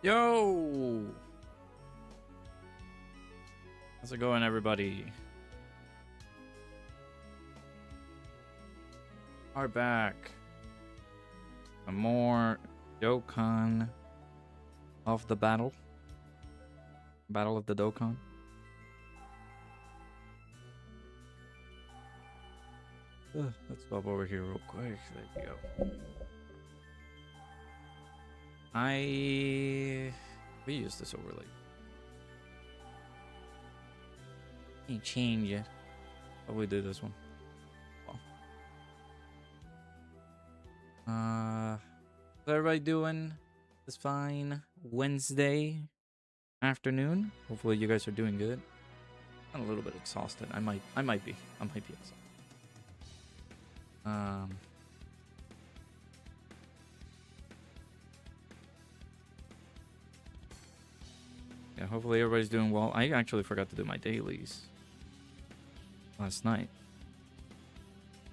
Yo! How's it going, everybody? Are back. Some more Dokkan of the battle. Battle of the Dokkan. Let's swap over here real quick. There you go. We use this overlay. Can't change it. But we do this one. Well. How's everybody doing? It's fine. Wednesday afternoon. Hopefully you guys are doing good. I'm a little bit exhausted. I might be exhausted. Yeah, hopefully everybody's doing well. I actually forgot to do my dailies last night.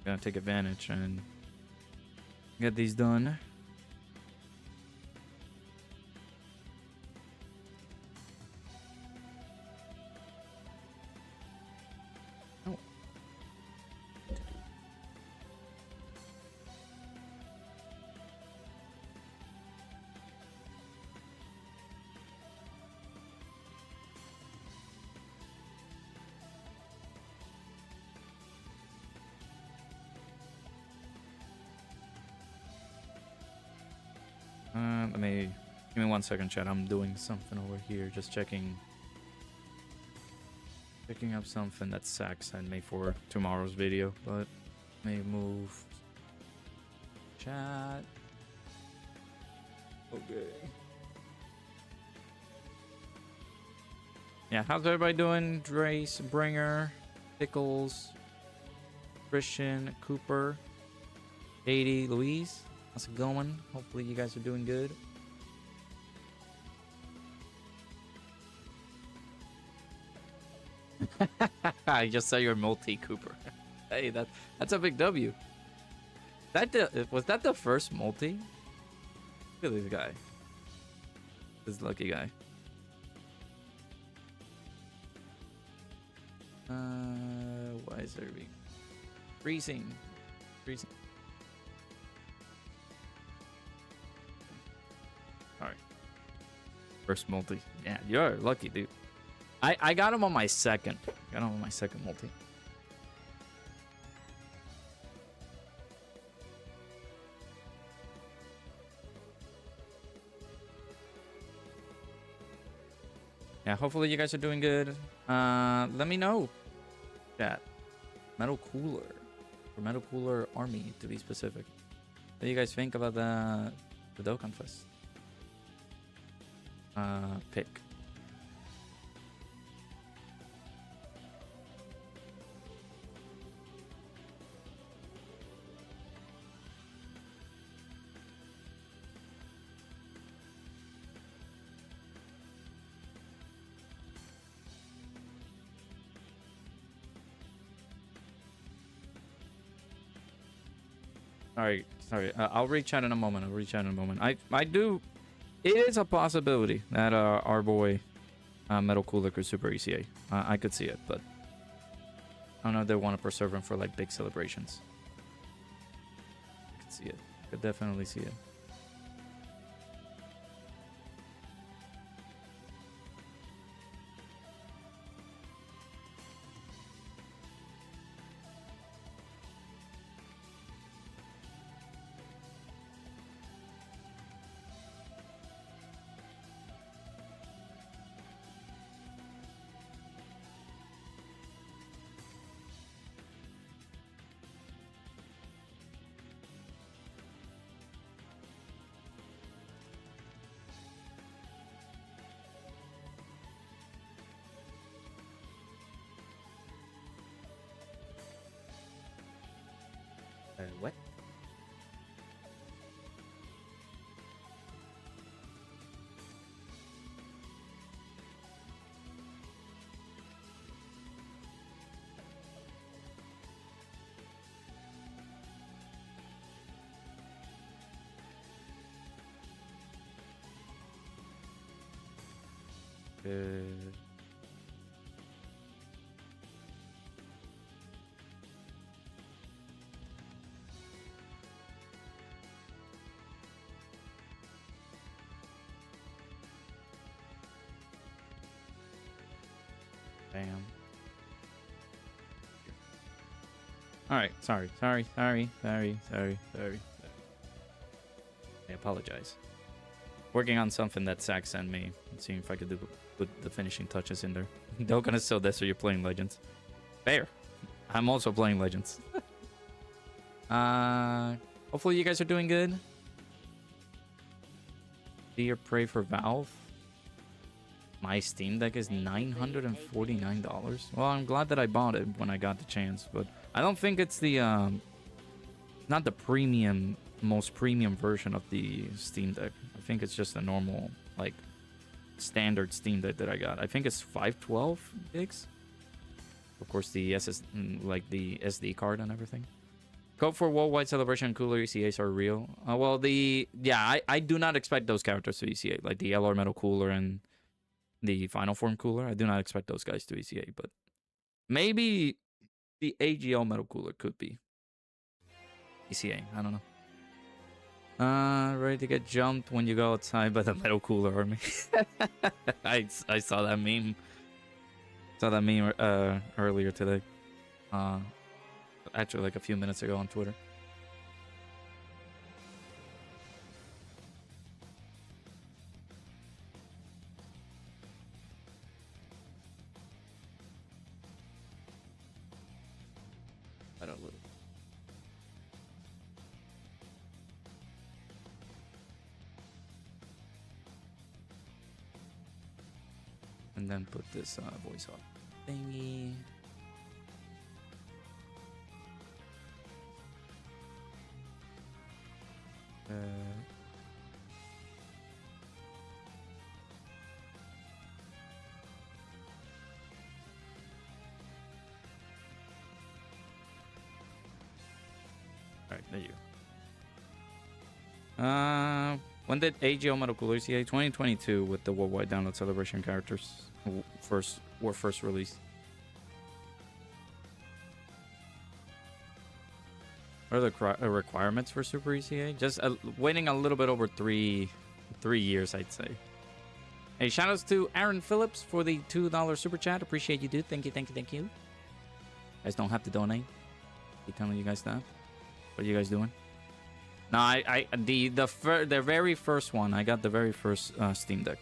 Gotta take advantage and get these done. Oh. Give me 1 second, chat. I'm doing something over here. Just checking up something that Zach sent me for tomorrow's video. But may move chat. Okay. Yeah, how's everybody doing? Drace, Bringer, Pickles, Christian, Cooper, Katie, Louise. How's it going? Hopefully you guys are doing good. I just saw your multi, Cooper. Hey, that's a big W. Was that the first multi? Look at this guy. This lucky guy. Why is there freezing? Freezing. Alright. First multi. Yeah, you're lucky, dude. I got him on my second. Multi. Yeah, hopefully you guys are doing good. Let me know, chat. Metal Cooler. Or Metal Cooler Army, to be specific. What do you guys think about the Dokkan Fest? Pick. Sorry. I'll reach out in a moment. I do. It is a possibility that our boy Metal Cooler could Super ECA. I could see it, but I don't know if they want to preserve him for like big celebrations. I could see it. I could definitely see it. What? Bam. Alright, sorry. I apologize. Working on something that Zach sent me. Let's see if I could put the finishing touches in there. Dokkan is so dead, so you're playing Legends. Fair. I'm also playing Legends. Hopefully you guys are doing good. Do you pray for Valve? My Steam Deck is $949. Well, I'm glad that I bought it when I got the chance, but I don't think it's the not the premium, most premium version of the Steam Deck. I think it's just a normal, like, standard Steam Deck that I got. I think it's 512 gigs. Of course, the like the SD card and everything. Code for Worldwide Celebration and Cooler ECAs are real. Well, I do not expect those characters to ECA, like the LR Metal Cooler and the Final Form Cooler. I do not expect those guys to ECA, but maybe the AGL Metal Cooler could be ECA. I don't know. Ready to get jumped when you go outside by the Metal Cooler army. I saw that meme. Earlier today. Actually, like a few minutes ago on Twitter. I don't know. And then put this voice off thingy. Alright, there you go. When did AGL Metal Cooler ECA? 2022 with the Worldwide Download Celebration characters were first released. What are the requirements for Super ECA? Just waiting a little bit over three years, I'd say. Hey, shoutouts to Aaron Phillips for the $2 super chat. Appreciate you, dude. Thank you. You guys don't have to donate. Keep telling you guys that. What are you guys doing? No, the very first one. I got the very first Steam Deck.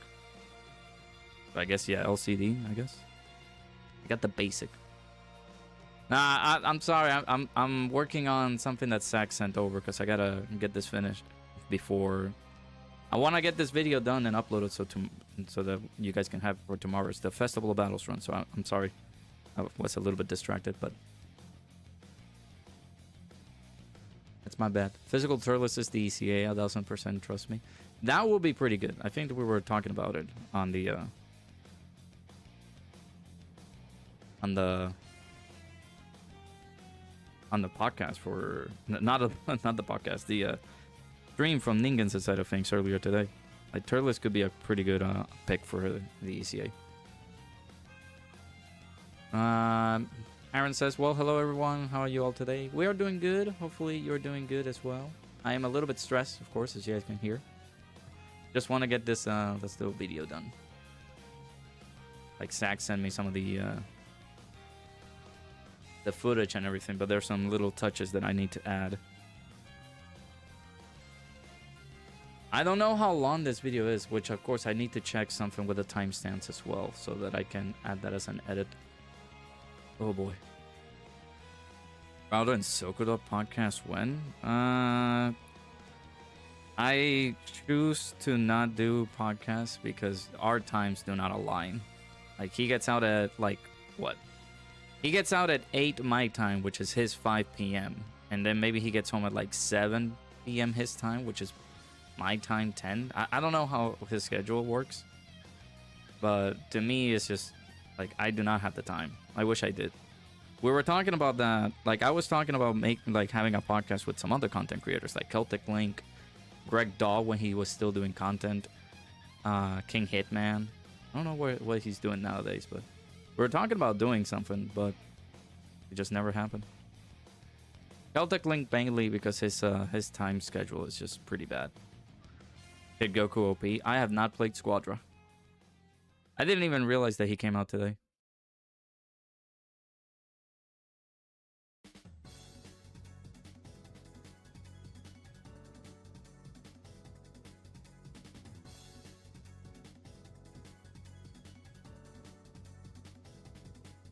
I guess, yeah, LCD. I guess. I got the basic. Nah, I'm sorry. I'm working on something that Zach sent over because I gotta get this finished before. I want to get this video done and upload it so that you guys can have it for tomorrow. It's the Festival of Battles run. So I'm sorry. I was a little bit distracted, but it's my bad. Physical Turles is the ECA, 1000%. Trust me. That will be pretty good. I think that we were talking about it on the podcast for not the podcast, the stream from Ningen's side of things earlier today. Like Turles could be a pretty good pick for the ECA. Aaron says, well, hello everyone, how are you all today? We are doing good. Hopefully you're doing good as well. I am a little bit stressed, of course, as you guys can hear. Just want to get this little video done. Like Zach sent me some of the footage and everything, but there's some little touches that I need to add. I don't know how long this video is, which of course I need to check something with the timestamps as well, so that I can add that as an edit. Oh boy. Rauda and Sokoda podcast when? I choose to not do podcasts because our times do not align. Like he gets out at like what? He gets out at 8 my time, which is his 5 p.m. And then maybe he gets home at like 7 p.m. his time, which is my time 10. I don't know how his schedule works. But to me, it's just like I do not have the time. I wish I did. We were talking about that. Like I was talking about having a podcast with some other content creators like Celtic Link, Greg Daw when he was still doing content, King Hitman. I don't know what he's doing nowadays, but we were talking about doing something, but it just never happened. Celtic Link mainly because his time schedule is just pretty bad. Kid Goku OP. I have not played Squadra. I didn't even realize that he came out today.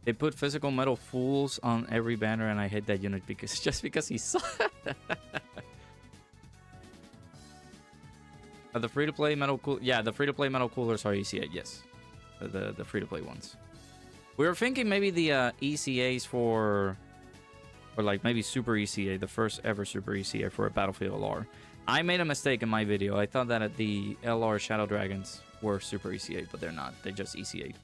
They put physical metal fools on every banner, and I hate that unit because just because he saw. The free-to-play metal cool. Yeah, the free-to-play metal coolers are ECA. Yes, the free-to-play ones. We were thinking maybe the ECAs for like maybe Super ECA, the first ever Super ECA for a Battlefield LR. I made a mistake in my video. I thought that the LR Shadow Dragons were Super ECA, but they're not. They just ECA.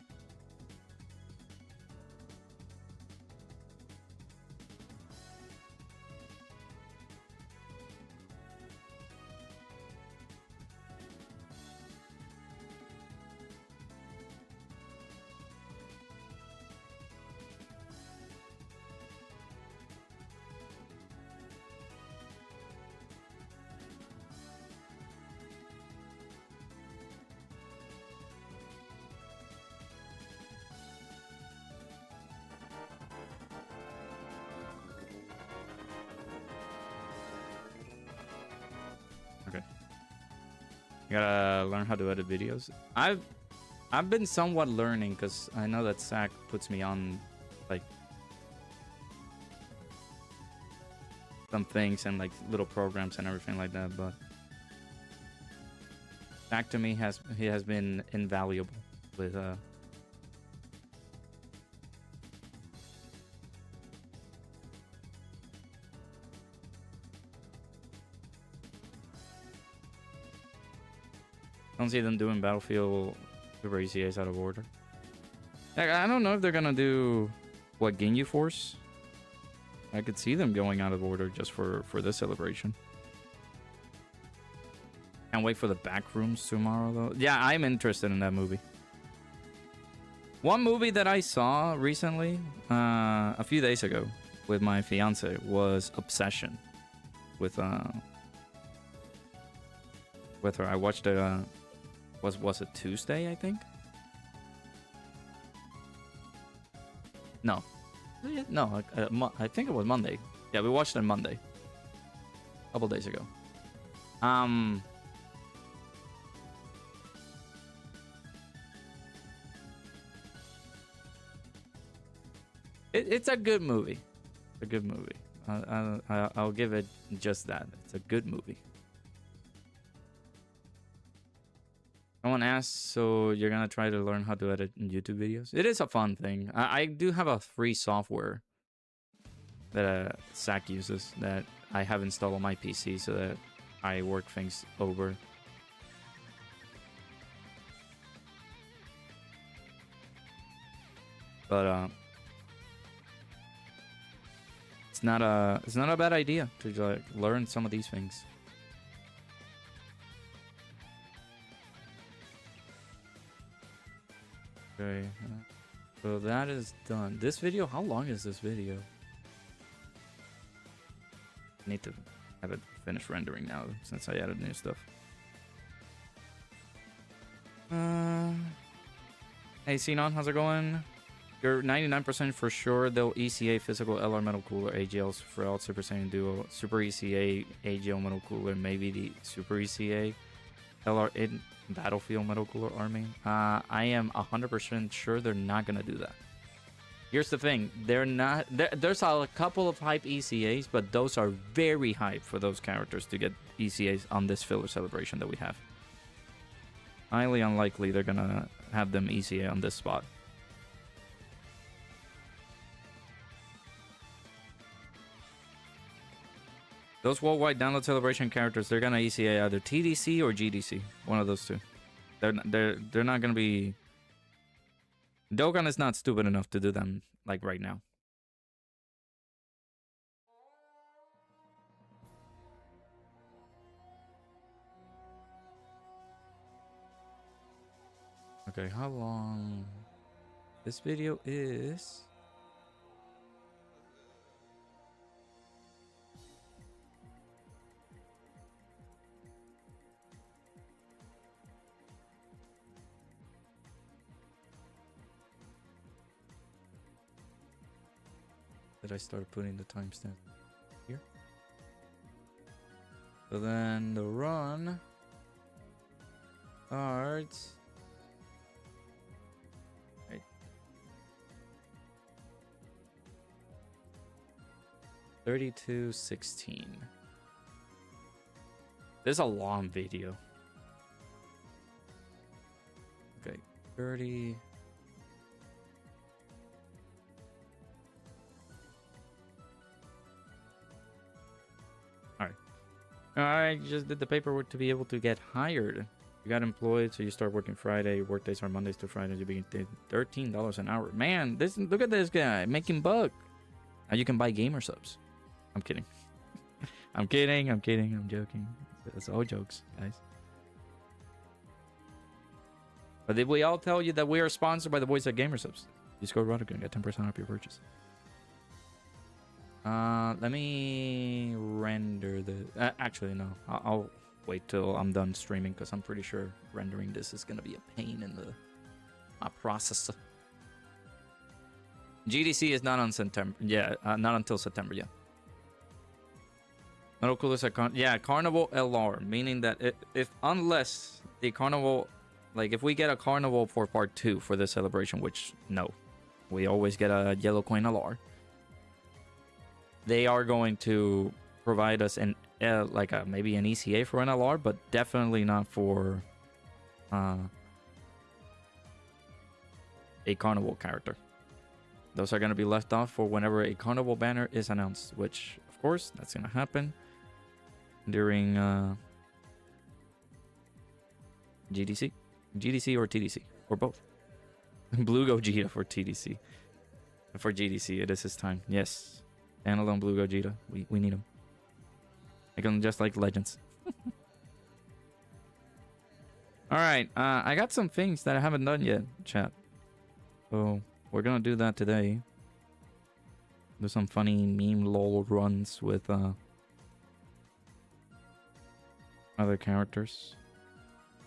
Gotta learn how to edit videos. I've been somewhat learning because I know that Zach puts me on like some things and like little programs and everything like that, but Zach to me has been invaluable with I don't see them doing Battlefield Super ECAs out of order. Like, I don't know if they're gonna do what Ginyu Force. I could see them going out of order just for this celebration. Can't wait for the Backrooms tomorrow though. Yeah, I'm interested in that movie. One movie that I saw recently, a few days ago, with my fiance was Obsession. With her, I watched it. Was it Tuesday? I think. No, I think it was Monday. Yeah, we watched it Monday. A couple days ago. It's a good movie. A good movie. I'll give it just that. It's a good movie. Someone asked, so you're gonna try to learn how to edit YouTube videos? It is a fun thing. I do have a free software that Zach uses that I have installed on my PC so that I work things over. But it's not a bad idea to like learn some of these things. Okay, so that is done. This video, how long is this video? I need to have it finished rendering now since I added new stuff. Hey Xenon, how's it going? You're 99% for sure they'll ECA physical LR metal cooler AGLs for all Super Saiyan Duo, Super ECA AGL metal cooler, maybe the Super ECA LR in Battlefield metal cooler army. I am 100% sure they're not gonna do that. Here's the thing, they're not. There's a couple of hype ECAs, but those are very hype for those characters to get ECAs on this filler celebration that we have. Highly unlikely they're gonna have them ECA on this spot. Those worldwide download celebration characters, they're gonna ECA either TDC or GDC. One of those two. They're not gonna be. Dokkan is not stupid enough to do them like right now. Okay, how long? This video is... Did I start putting the timestamp here? So then the run starts... Right. 32:16. This is a long video. Okay, 30... I just did the paperwork to be able to get hired. You got employed, so you start working Friday. Your work days are Mondays to Fridays. You begin $13 an hour. Man, this look at this guy making buck. Now you can buy gamer subs. I'm kidding. I'm kidding. I'm joking. It's all jokes, guys. But did we all tell you that we are sponsored by the boys at Gamer Subs? Use code Roderick and get 10% off your purchase. Let me render the... actually, no. I'll wait till I'm done streaming because I'm pretty sure rendering this is going to be a pain in the processor. GDC is not on September. Yeah, not until September, yeah. Not Oculus at Carnival LR, meaning that unless the Carnival... Like, if we get a Carnival for part 2 for this celebration, which, no. We always get a Yellow Coin LR. They are going to provide us an maybe an ECA for an LR, but definitely not for a Carnival character. Those are going to be left off for whenever a Carnival banner is announced, which, of course, that's going to happen during GDC or TDC, or both. Blue Gogeta for TDC. For GDC, it is his time. Yes. Standalone Blue Gogeta. We need him. Make him just like Legends. Alright, I got some things that I haven't done yet, chat. So, we're gonna do that today. Do some funny meme lol runs with other characters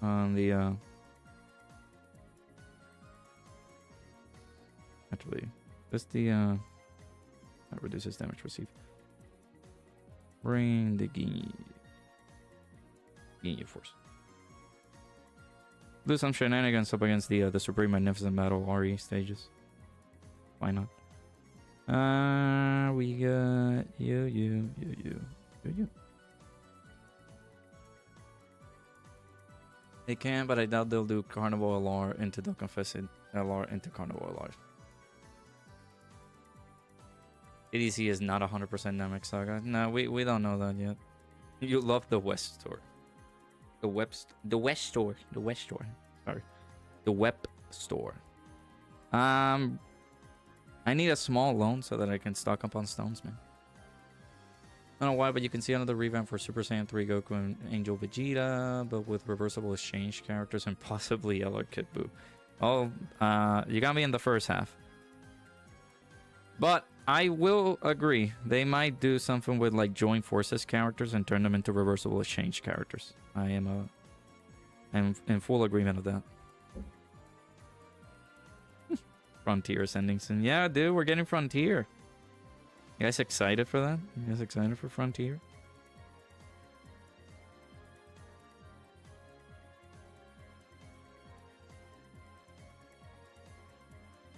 on the actually, just the that reduces damage received. Bring the Ginyu Force. Do some shenanigans up against the Supreme Magnificent Battle RE stages. Why not? We got you. They can, but I doubt they'll do Carnival LR into Dokkan Fest LR into Carnival LR. ADC is not 100% Namek Saga. No, we don't know that yet. You love the West Store. The West Store. Sorry. The Web Store. I need a small loan so that I can stock up on stones, man. I don't know why, but you can see another revamp for Super Saiyan 3 Goku and Angel Vegeta, but with reversible exchange characters and possibly Yellow Kid Buu. Oh, you got me in the first half. But I will agree. They might do something with like join forces characters and turn them into reversible exchange characters. I'm in full agreement of that. Frontier sending soon. Yeah, dude, we're getting Frontier. You guys excited for that? You guys excited for Frontier?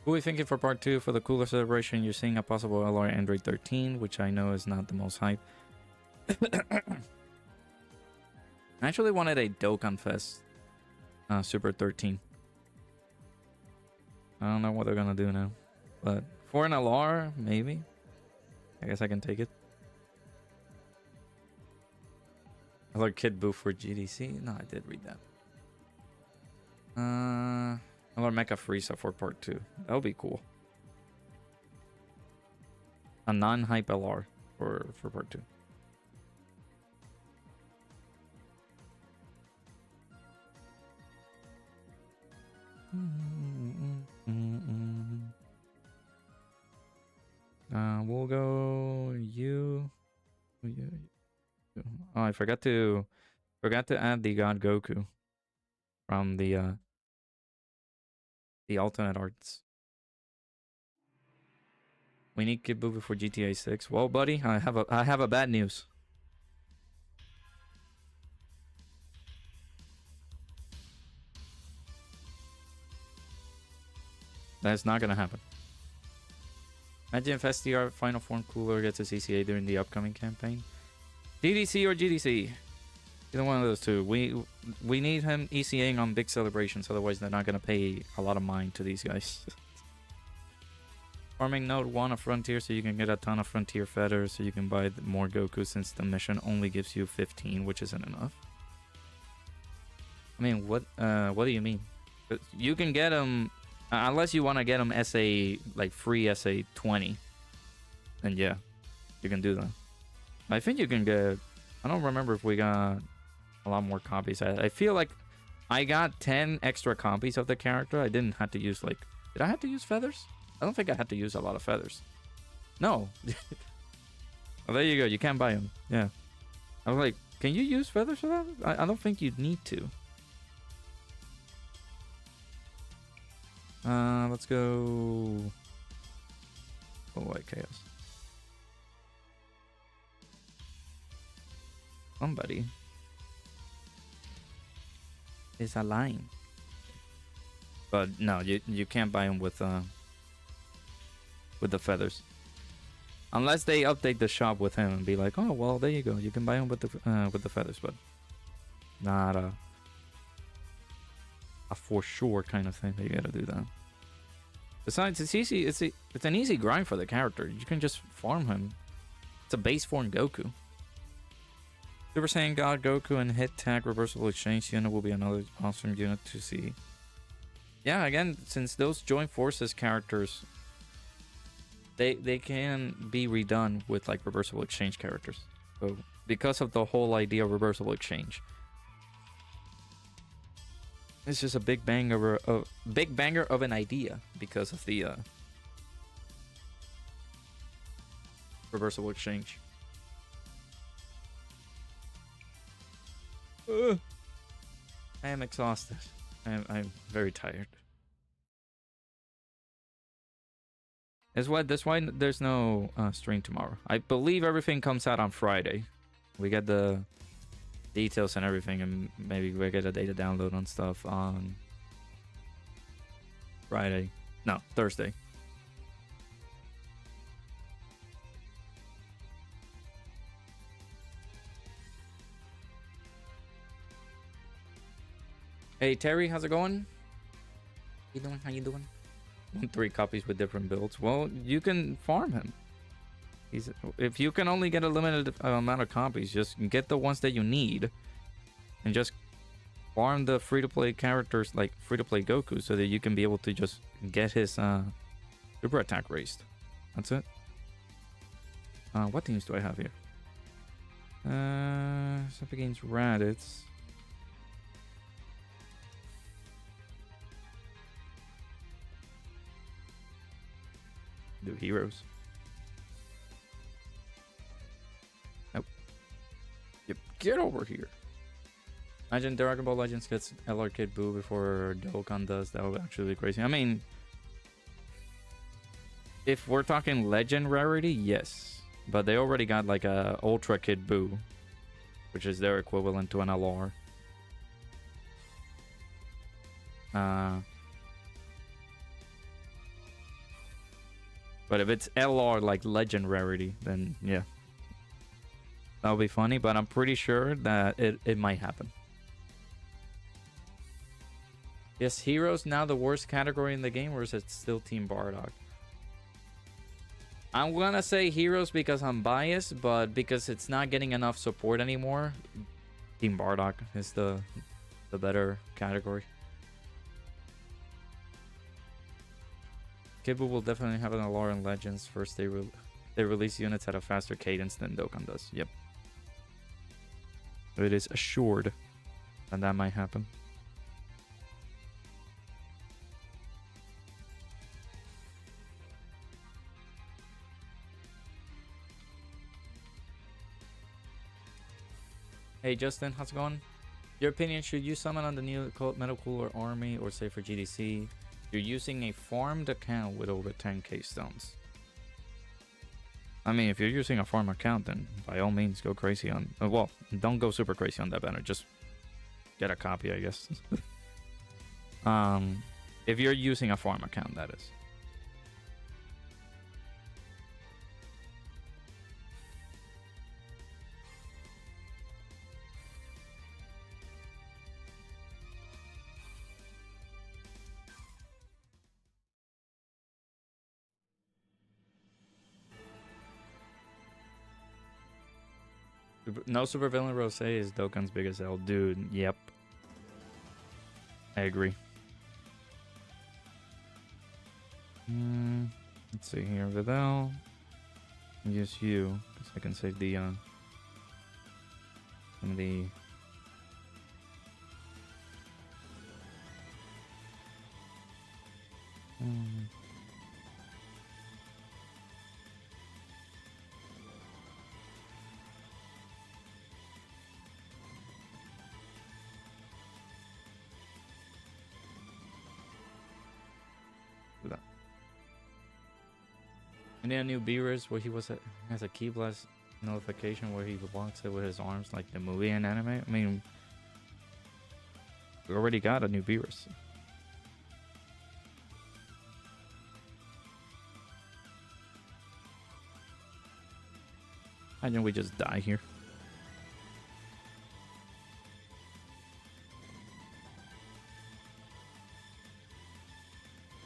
Who are we thinking for part 2 for the cooler celebration? You're seeing a possible LR Android 13, which I know is not the most hype. I actually wanted a Dokkan Fest Super 13. I don't know what they're gonna do now, but for an LR, maybe. I guess I can take it. LR Kid Buu for GDC. No, I did read that. LR Mecha Frieza for part 2. That would be cool. A non-hype LR for part 2. We'll go you. Oh, I forgot to add the God Goku from the alternate arts. We need Kid Buu before GTA 6. Well, buddy, I have a bad news. That's not gonna happen. Imagine if SDR Final Form Cooler gets a CCA during the upcoming campaign. DDC or GDC? Either one of those two. We need him ECAing on big celebrations, otherwise they're not gonna pay a lot of mind to these guys. Farming Node 1 of Frontier so you can get a ton of Frontier feathers so you can buy more Goku since the mission only gives you 15, which isn't enough. I mean, what do you mean? You can get them, unless you want to get them SA, like free SA 20. And yeah, you can do that. I think you can get, I don't remember if we got a lot more copies. I feel like I got 10 extra copies of the character. I didn't have to use like, did I have to use feathers? I don't think I had to use a lot of feathers. No. Well, there you go. You can't buy them. Yeah. I was like, can you use feathers for that? I don't think you'd need to. Let's go. Oh, white chaos. Somebody is a line. But no, you can't buy them with the feathers, unless they update the shop with him and be like, oh well, there you go, you can buy them with the feathers, but not a for sure kind of thing that you gotta do that. Besides, it's easy. It's an easy grind for the character. You can just farm him. It's a base form Goku. Super Saiyan God Goku and Hit Tag Reversible Exchange unit will be another awesome unit to see. Yeah, again, since those Joint Forces characters, they can be redone with like reversible exchange characters. So because of the whole idea of reversible exchange, it's just a big banger of an idea because of the reversible exchange. I am exhausted. I'm very tired. That's why there's no stream tomorrow. I believe everything comes out on Friday. We get the details and everything, and maybe we get a data download on stuff on Friday. No, Thursday. Hey Terry, how's it going? How you doing? 3 copies with different builds. Well, you can farm him. If you can only get a limited amount of copies, just get the ones that you need, and just farm the free-to-play characters like free-to-play Goku, so that you can be able to just get his super attack raised. That's it. What teams do I have here? Except against Raditz. Do heroes. Nope. Yep. Get over here. Imagine Dragon Ball Legends gets LR Kid Buu before Dokkan does. That would actually be crazy. I mean, if we're talking legend rarity, yes. But they already got like a Ultra Kid Buu, which is their equivalent to an LR. But if it's LR like legend rarity, then yeah. That'll be funny, but I'm pretty sure that it might happen. Is heroes now the worst category in the game, or is it still Team Bardock? I'm gonna say heroes because I'm biased, but because it's not getting enough support anymore, Team Bardock is the better category. Kid Buu will definitely have an LR in Legends. First, they release units at a faster cadence than Dokkan does. Yep. It is assured that might happen. Hey Justin, how's it going? Your opinion, should you summon on the new Metal Cooler army or say for GDC? You're using a farmed account with over 10k stones. I mean, if you're using a farm account, then by all means go crazy on... well, don't go super crazy on that banner. Just get a copy, I guess. If you're using a farm account, that is. No supervillain Rose is Dokkan's biggest L. Dude, yep. I agree. Let's see here. Vidal. Use you, because I can save the some of the and then a new Beerus where he has a key blast notification where he blocks it with his arms like the movie and anime. I mean, we already got a new Beerus. I know we just die here.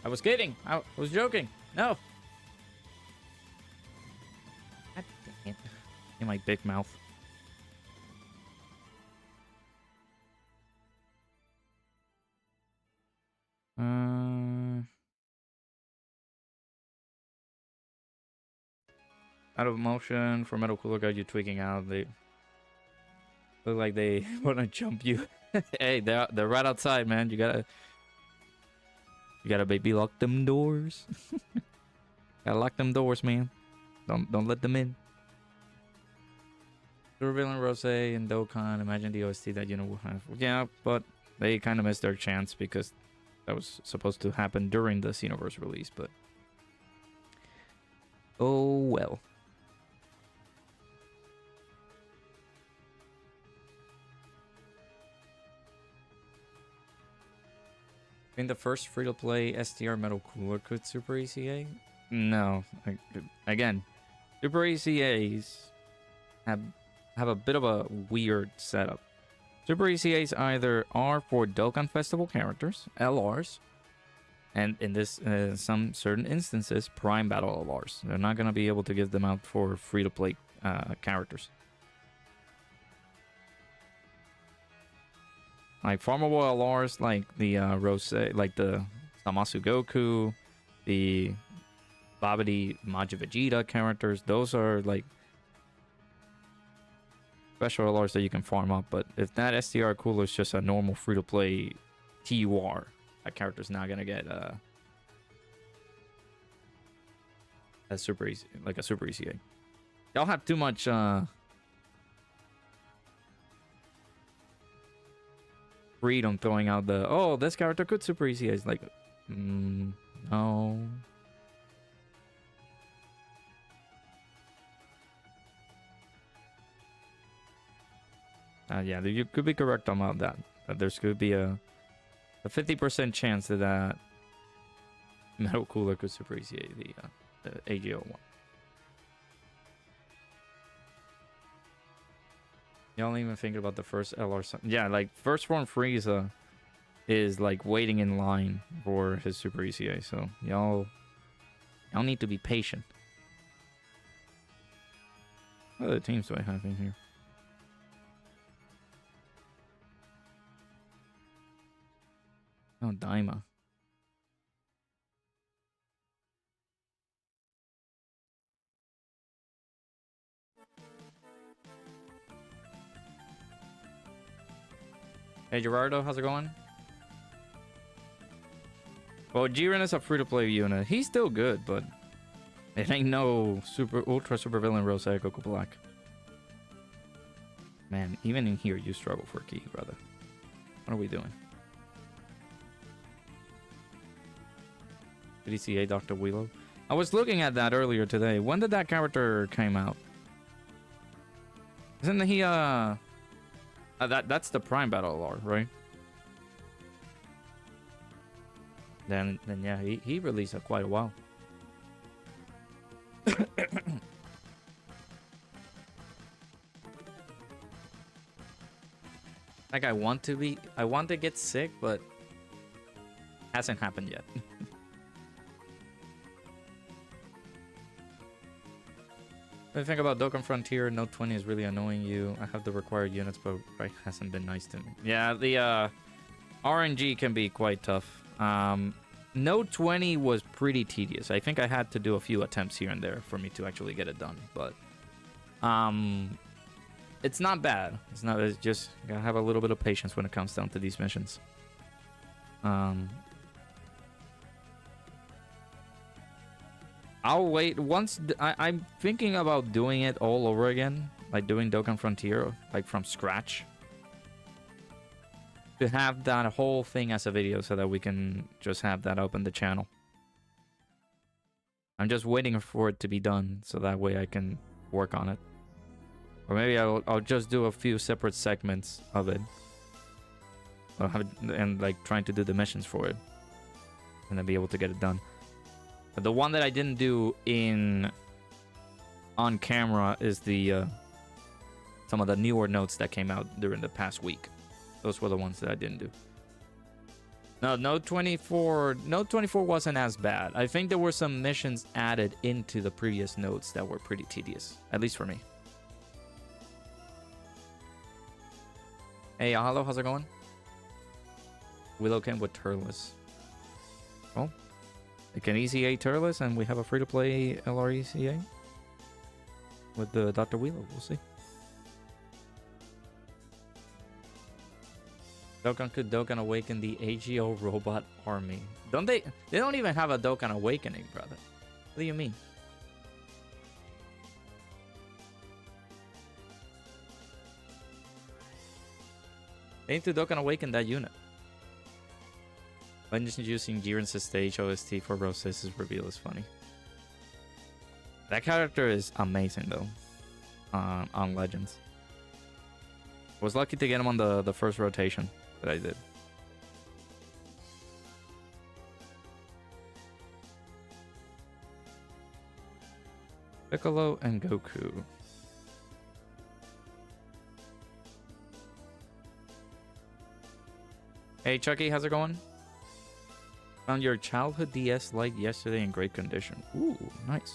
I was kidding. I was joking. No. God damn it. In my big mouth. Out of motion for Metal Cooler Guard, you tweaking out. They look like they want to jump you. Hey, they're right outside, man. You gotta baby lock them doors. Gotta lock them doors, man. Don't let them in. Supervillain Rose and Dokkan. Imagine the OST that you know will have. Yeah, but they kind of missed their chance because that was supposed to happen during the Xenoverse release. But oh well. In the first free-to-play STR Metal Cooler could Super ECA? No. Again, Super ECAs have a bit of a weird setup. Super ECAs either are for Dokkan Festival characters, LRs, and in this some certain instances, Prime Battle LRs. They're not going to be able to give them out for free-to-play characters. Like farmable LRs, like the Rose, like the Zamasu Goku, the Babidi Maji Vegeta characters, those are like special LRs that you can farm up. But if that STR cooler is just a normal free-to-play TUR, that character's not gonna get a super easy, like a super ECA. Y'all have too much freedom throwing out the, oh, this character could super easy. It's like, no. Yeah, you could be correct about that. There's could be a 50% chance that Metal Cooler could super easy the AGO one. Y'all even think about the first LR. Yeah, like first form Frieza is like waiting in line for his Super ECA. So y'all need to be patient. What other teams do I have in here? Oh, Daima. Hey Gerardo, how's it going? Well, Jiren is a free-to-play unit. He's still good, but it ain't no ultra super villain Rose Goku Black. Man, even in here, you struggle for key, brother. What are we doing? DCA Dr. Willow. I was looking at that earlier today. When did that character came out? Isn't he that's the Prime Battle Lore, right? Then yeah, he released quite a while. Like I want to get sick, but hasn't happened yet. The thing about Dokkan Frontier, Note 20 is really annoying you. I have the required units, but it hasn't been nice to me. Yeah, the RNG can be quite tough. Note 20 was pretty tedious. I think I had to do a few attempts here and there for me to actually get it done, but it's not bad. It's just you gotta have a little bit of patience when it comes down to these missions. I'll wait once I'm thinking about doing it all over again, like doing Dokkan Frontier, like from scratch, to have that whole thing as a video so that we can just have that up on the channel. I'm just waiting for it to be done so that way I can work on it. Or maybe I'll just do a few separate segments of it. And like trying to do the missions for it. And then be able to get it done. But the one that I didn't do on camera is the some of the newer notes that came out during the past week. Those were the ones that I didn't do. No, Note 24 wasn't as bad. I think there were some missions added into the previous notes that were pretty tedious, at least for me. Hey, hello, how's it going? Willow came with Turles. Well, it can ECA Turles, and we have a free-to-play LRECA with the Dr. Willow. We'll see. Dokkan could Dokkan awaken the AGO robot army. Don't they? They don't even have a Dokkan awakening, brother. What do you mean? They need to Dokkan awaken that unit. Legends using Jiren's stage OST for Rose's reveal is funny. That character is amazing though. On Legends. I was lucky to get him on the first rotation that I did. Piccolo and Goku. Hey Chucky, how's it going? Found your childhood DS Lite yesterday in great condition. Ooh, nice.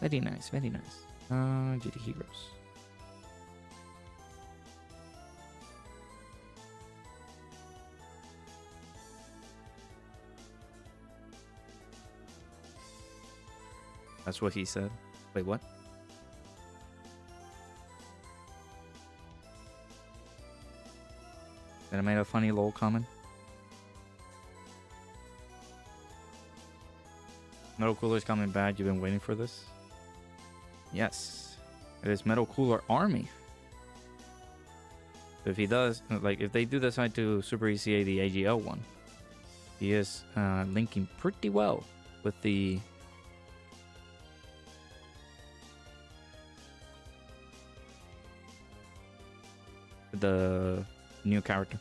Very nice, very nice. GT Heroes. That's what he said. Wait, what? Then I made a funny little comment. Metal Cooler's coming back. You've been waiting for this? Yes. It is Metal Cooler Army. If he does, like, if they do decide to Super ECA the AGL one, he is linking pretty well with the new character.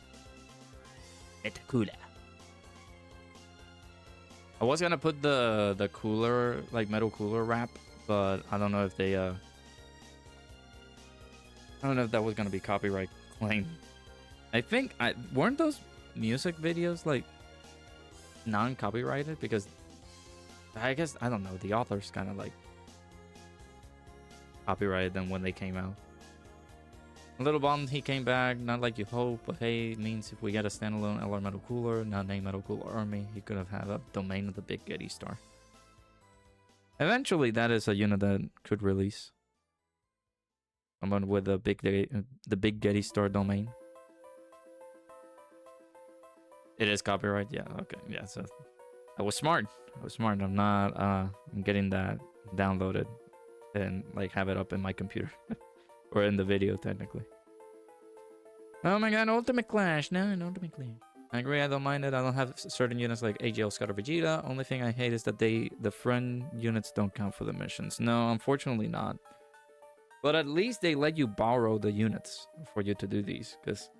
Metal Cooler. I was gonna put the cooler, like Metal Cooler wrap, but I don't know if they I don't know if that was gonna be copyright claim. I think weren't those music videos like non-copyrighted, because I guess I don't know, the authors kind of like copyrighted them when they came out. A little bummed he came back, not like you hope, but hey, it means if we get a standalone LR Metal Cooler, not named Metal Cooler Army, he could have had a domain of the Big Getty Star. Eventually, that is a unit that could release. Someone with the Big Getty Star domain. It is copyright, yeah, okay, yeah, so I was smart. I'm not I'm getting that downloaded and like have it up in my computer. or in the video technically. Oh my god, Ultimate Clash! No, an Ultimate Clash. I agree, I don't mind it. I don't have certain units like AGL, Scott, or Vegeta. Only thing I hate is that the friend units don't count for the missions. No, unfortunately not. But at least they let you borrow the units for you to do these, because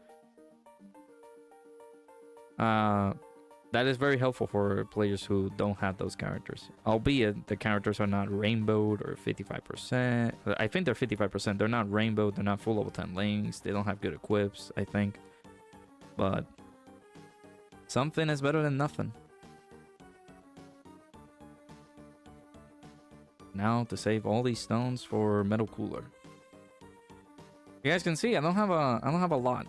that is very helpful for players who don't have those characters. Albeit the characters are not rainbowed or 55%. I think they're 55%. They're not rainbowed. They're not full level 10 links. They don't have good equips, I think. But something is better than nothing. Now to save all these stones for Metal Cooler. You guys can see I don't have a lot.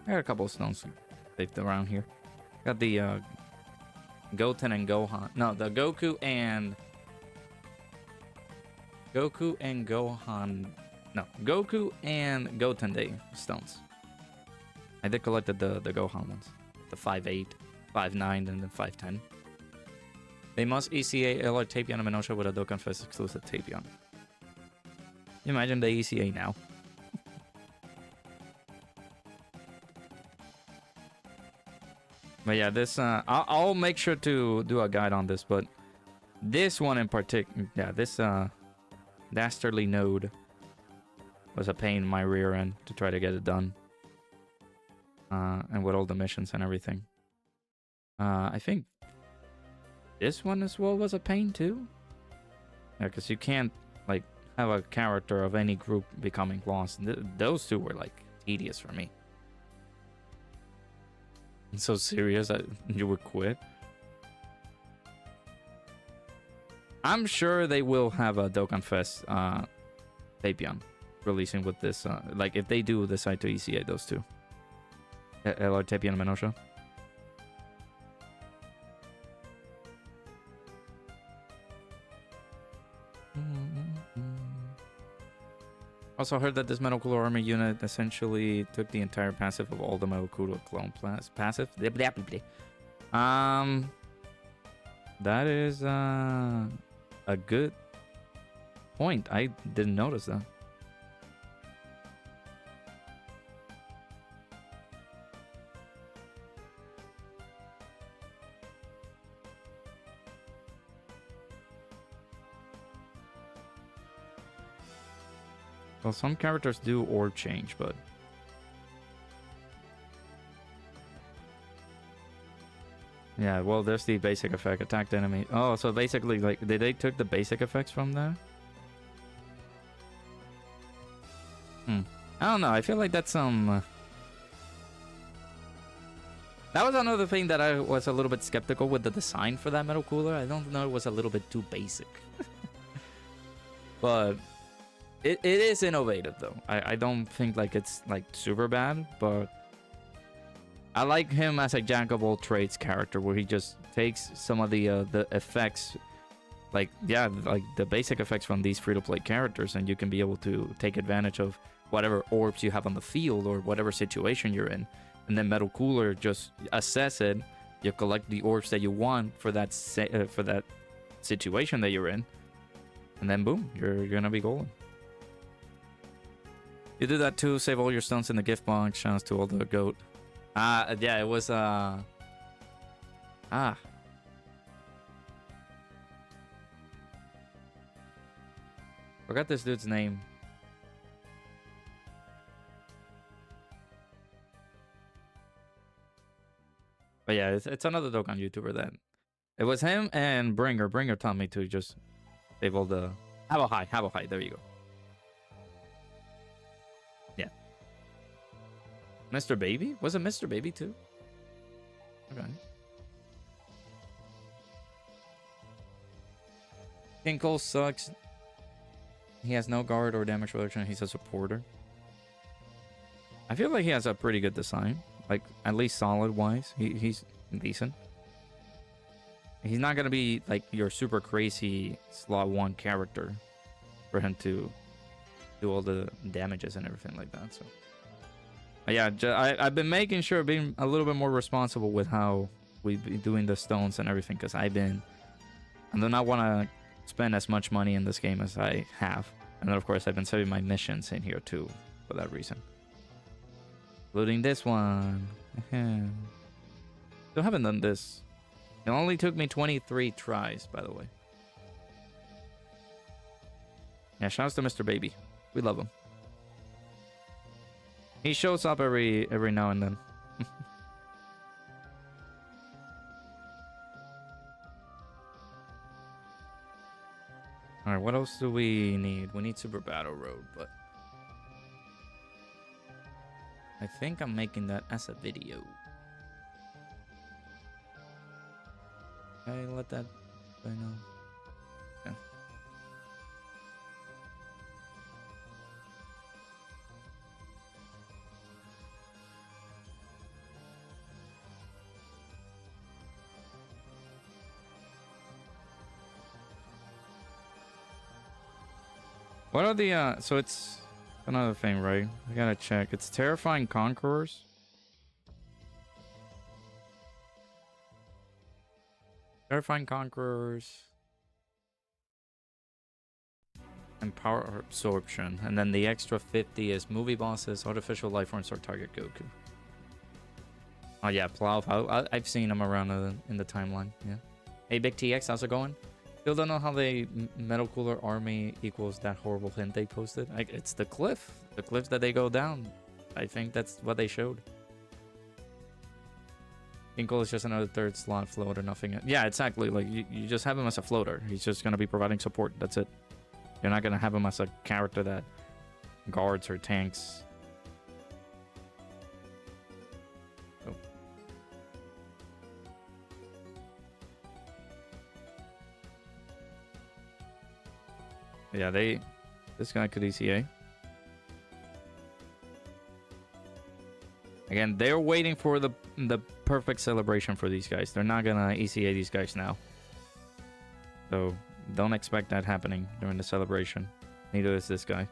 I got a couple of stones saved around here. Got the Goten and Gohan. No, the Goku and Gohan. No, Goku and Goten Day stones. I did collected the Gohan ones. The 5'8", 5'9", and then 5'10". They must ECA LR Tapion and Minosha with a Dokkan Fest exclusive Tapion. You imagine the ECA now. But yeah, this I'll make sure to do a guide on this, but this one in particular, yeah, this dastardly node was a pain in my rear end to try to get it done. And with all the missions and everything. I think this one as well was a pain too. Yeah, because you can't like have a character of any group becoming lost. Those two were like tedious for me. I'm so serious that you would quit. I'm sure they will have a Dokkan Fest Tapion releasing with this. Like if they do decide to ECA those two. LR Tapion and Minosha. Also heard that this Metal Cooler army unit essentially took the entire passive of all the Metal Cooler clone passive. That is a good point. I didn't notice that. Well, some characters do orb change, but yeah, well, there's the basic effect, attack the enemy. Oh, so basically, like, did they took the basic effects from there? I don't know. I feel like that's that was another thing that I was a little bit skeptical with the design for that Metal Cooler. I don't know, it was a little bit too basic. But it is innovative though. I don't think like it's like super bad, but I like him as a jack of all trades character, where he just takes some of the effects, like yeah, like the basic effects from these free-to-play characters, and you can be able to take advantage of whatever orbs you have on the field or whatever situation you're in, and then Metal Cooler just assess it. You collect the orbs that you want for that situation that you're in, and then boom, you're gonna be golden. You do that too, save all your stones in the gift box. Shouts to all the goat. Yeah, it was forgot this dude's name. But yeah, it's another Dokkan YouTuber that it was him and Bringer. Bringer taught me to just save all the have a high. There you go. Yeah. Mr. Baby? Was it Mr. Baby too? Okay. King Cole sucks. He has no guard or damage reduction. He's a supporter. I feel like he has a pretty good design. Like, at least solid-wise. He's decent. He's not gonna be, like, your super crazy slot 1 character for him to do all the damages and everything like that, so... But yeah, I've been making sure, being a little bit more responsible with how we be doing the stones and everything, because I do not want to spend as much money in this game as I have. And then, of course, I've been saving my missions in here, too, for that reason. Including this one. Still haven't done this. It only took me 23 tries, by the way. Yeah, shouts to Mr. Baby. We love him. He shows up every now and then. Alright, what else do we need? We need Super Battle Road, but... I think I'm making that as a video. Okay, let that... I know. Yeah. What are the, so it's another thing, right? I gotta check. It's Terrifying Conquerors. Terrifying Conquerors. And Power Absorption. And then the extra 50 is Movie Bosses, Artificial Life Forms, or Target Goku. Oh yeah, Plow. I've seen him around in the timeline, yeah. Hey, Big TX, how's it going? Still don't know how the Metal Cooler Army equals that horrible hint they posted. It's the cliff. The cliffs that they go down. I think that's what they showed. Inkle is just another third slot floater, nothing. Yeah, exactly. Like, you just have him as a floater. He's just going to be providing support. That's it. You're not going to have him as a character that guards or tanks. Oh. Yeah, this guy could ECA. Again, they're waiting for the perfect celebration for these guys. They're not gonna ECA these guys now. So don't expect that happening during the celebration. Neither is this guy.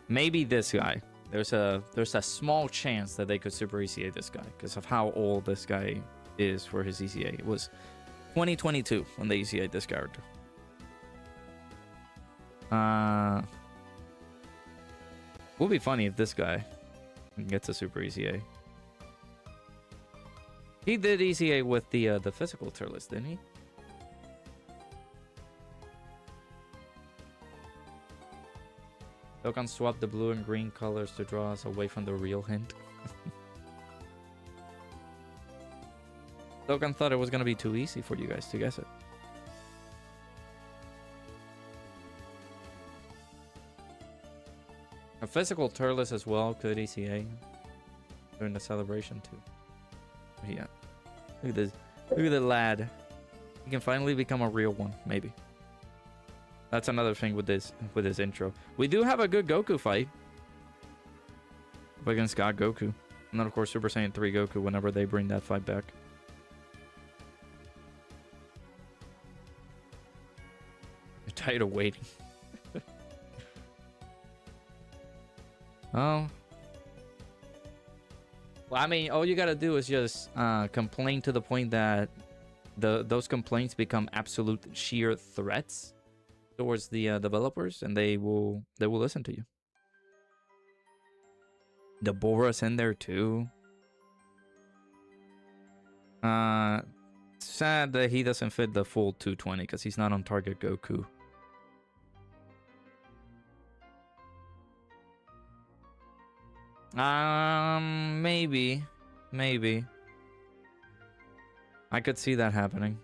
Maybe this guy. There's a small chance that they could super ECA this guy because of how old this guy is for his ECA. It was 2022 when they ECA'd this character. Would be funny if this guy gets a super ECA. He did ECA with the physical tier list, didn't he? Dokkan swap the blue and green colors to draw us away from the real hint. Dokkan thought it was gonna be too easy for you guys to guess it. A physical Turles as well could ECA during the celebration too. Yeah. Look at this. Look at the lad. He can finally become a real one, maybe. That's another thing with this intro. We do have a good Goku fight. Up against God Goku. And then of course Super Saiyan 3 Goku whenever they bring that fight back. You're tired of waiting. Oh. Well, I mean, all you gotta do is just complain to the point that those complaints become absolute sheer threats towards the developers, and they will listen to you. The Bora's in there too. Sad that he doesn't fit the full 220 because he's not on target Goku. Maybe. I could see that happening.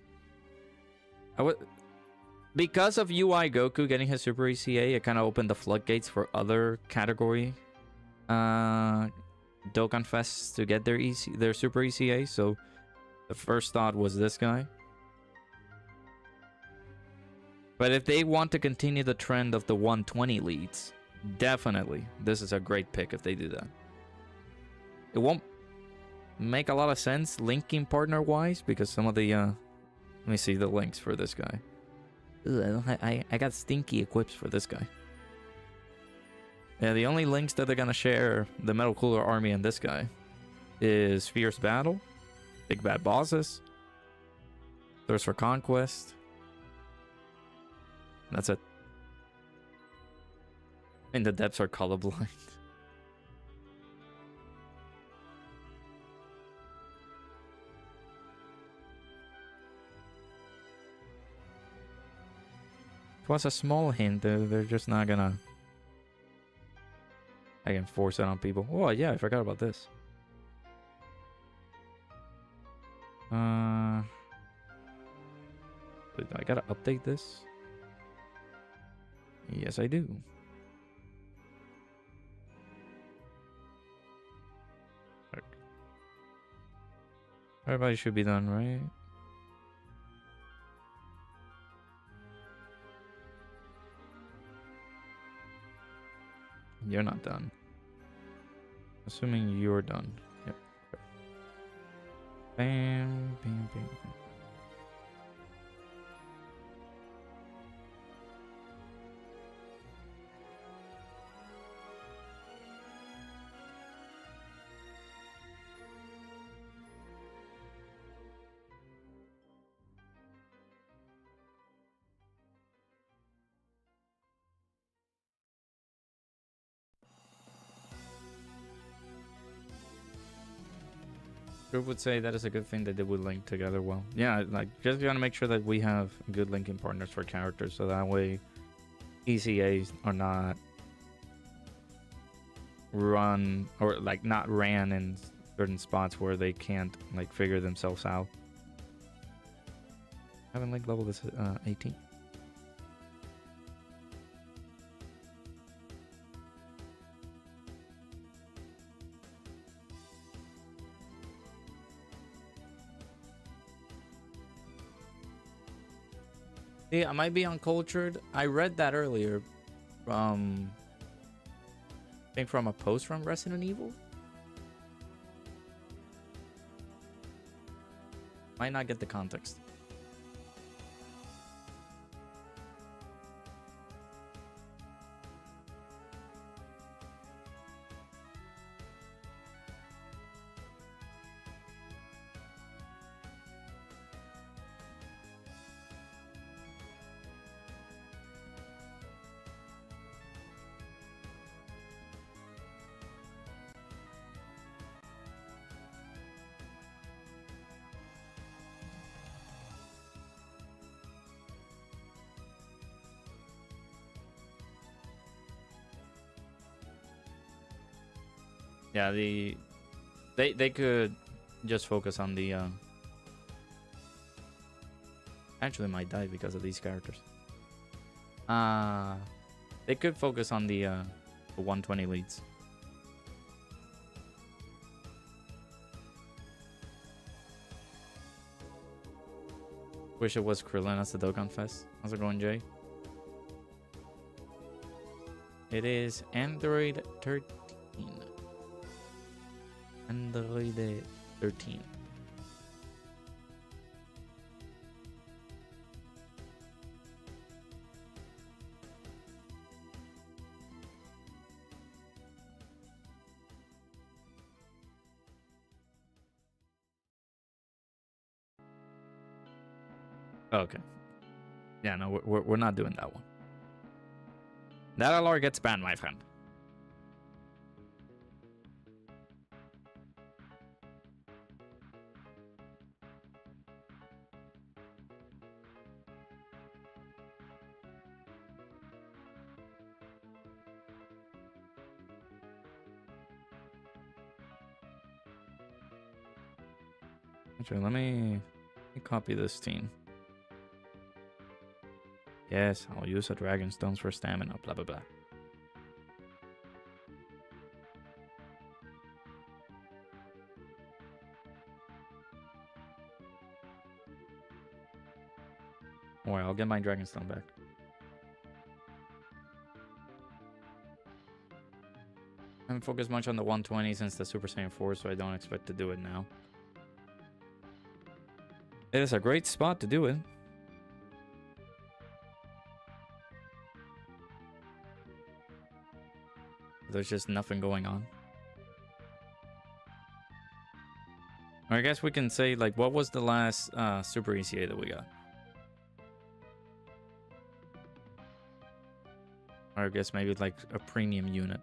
Because of UI Goku getting his Super ECA, it kind of opened the floodgates for other category Dokkan Fests to get their Super ECA. So the first thought was this guy. But if they want to continue the trend of the 120 leads, definitely this is a great pick if they do that. It won't make a lot of sense linking partner wise because some of the let me see the links for this guy. Ugh, I got stinky equips for this guy. Yeah, the only links that they're gonna share the Metal Cooler Army and this guy is Fierce Battle, Big Bad Bosses, Thirst for Conquest. That's it. And the depths are colorblind. It was a small hint. They're just not gonna. I can force it on people. Oh yeah, I forgot about this. I gotta update this. Yes, I do. Everybody should be done, right? You're not done. Assuming you're done. Yep. Bam, bam, bam, bam. Group would say that is a good thing that they would link together well. Yeah, like just gotta make sure that we have good linking partners for characters, so that way ECAs are not run or like not ran in certain spots where they can't like figure themselves out. Haven't like level this 18. Yeah, I might be uncultured. I read that earlier from, I think from a post from Resident Evil. Might not get the context. Yeah, they could just focus on the actually might die because of these characters. They could focus on the 120 leads. Wish it was Krillin as the Dokkan Fest. How's it going, Jay? It is Android 13. Android 13. Okay. Yeah, no, we're not doing that one. That LR gets banned, my friend. Actually, let me copy this team. Yes, I'll use the dragon stones for stamina, blah blah blah. Alright, I'll get my dragon stone back. I haven't focused much on the 120 since the Super Saiyan 4, so I don't expect to do it now. It is a great spot to do it. There's just nothing going on. Or I guess we can say, like, what was the last Super ECA that we got? Or I guess maybe like a premium unit.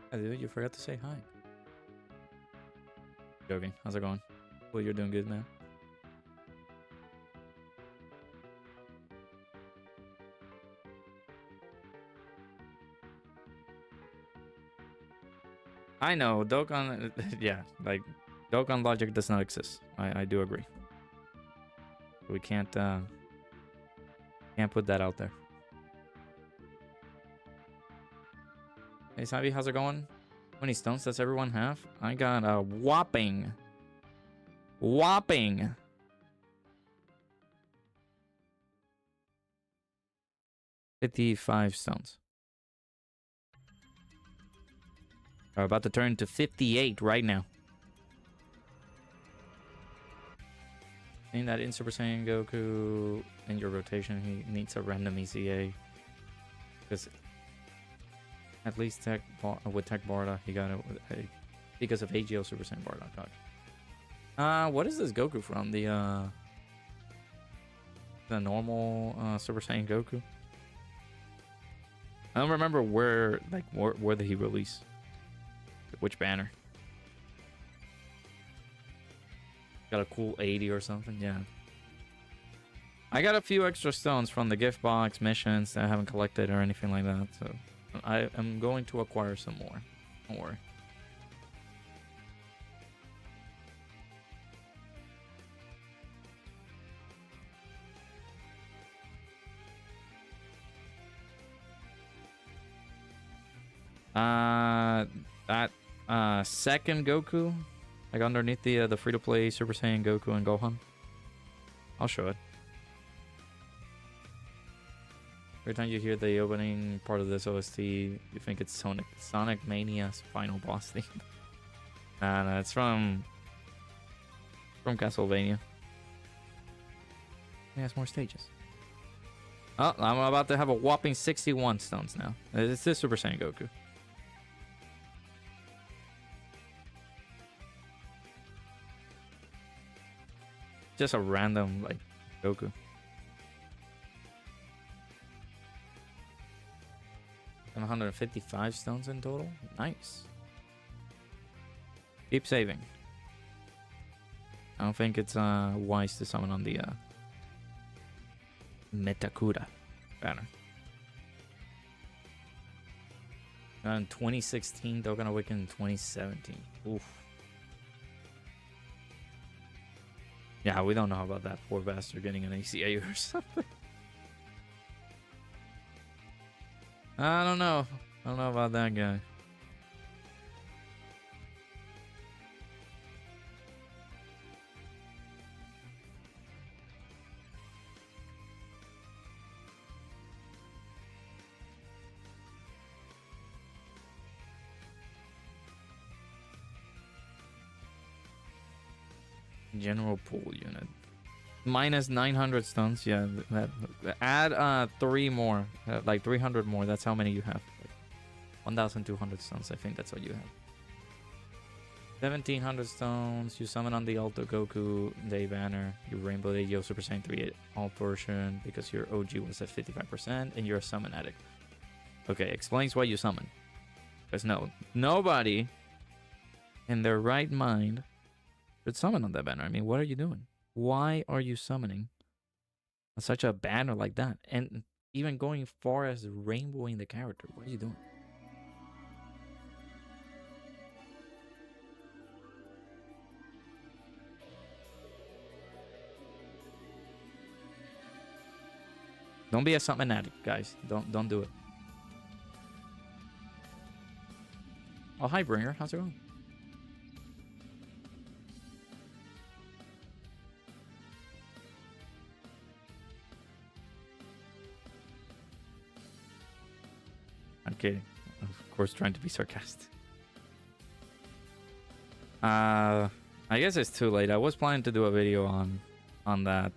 Hey, dude, you forgot to say hi. Joking. How's it going? Well, you're doing good, man. I know, Dokkan, yeah, like, Dokkan logic does not exist. I do agree. We can't put that out there. Hey, Sabi, how's it going? How many stones does everyone have? I got a whopping 55 stones. We're about to turn to 58 right now. Saying that in Super Saiyan Goku in your rotation, he needs a random ECA. Because at least with Tech Barda, he got it because of AGO Super Saiyan Barda. What is this Goku from? The normal Super Saiyan Goku? I don't remember where did he release? Which banner? Got a cool 80 or something, yeah. I got a few extra stones from the gift box missions that I haven't collected or anything like that, so I am going to acquire some more. Don't worry. That second Goku, like underneath the free-to-play Super Saiyan Goku and Gohan. I'll show it. Every time you hear the opening part of this OST, you think it's Sonic Mania's final boss theme. No, it's from Castlevania. It has more stages. Oh, I'm about to have a whopping 61 stones now. It's this Super Saiyan Goku. Just a random, like, Goku. And 155 stones in total. Nice. Keep saving. I don't think it's wise to summon on the Metakura banner. In 2016, Dokkan Awaken in 2017. Oof. Yeah, we don't know about that poor bastard getting an ACA or something. I don't know. I don't know about that guy. General pool unit. Minus 900 stones. Yeah, add 3 more. Like 300 more. That's how many you have. 1,200 stones. I think that's what you have. 1,700 stones. You summon on the Alto Goku Day banner. You Rainbow Day Yo Super Saiyan 3 alt version because your OG was at 55% and you're a summon addict. Okay, explains why you summon. Because nobody in their right mind should summon on that banner. I mean, what are you doing? Why are you summoning on such a banner like that? And even going far as rainbowing the character. What are you doing? Don't be a summon addict, guys. Don't do it. Oh, hi, Bringer. How's it going? I'm kidding. Of course, trying to be sarcastic. I guess it's too late. I was planning to do a video on that,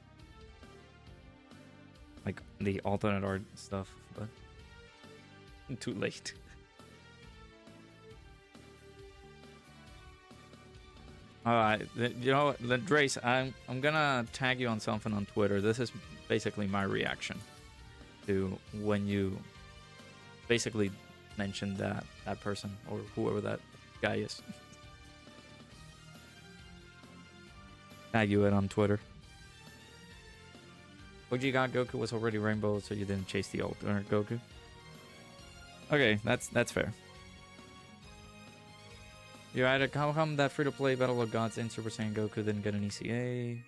like the alternate art stuff, but Too late. All right, you know what, Drace, I'm gonna tag you on something on Twitter. This is basically my reaction to when you basically mentioned that person or whoever that guy is. Tag you it on Twitter. OG God Goku was already rainbow, so you didn't chase the alternate Goku. Okay, that's fair. You're right. How come that free-to-play Battle of Gods in Super Saiyan Goku didn't get an ECA?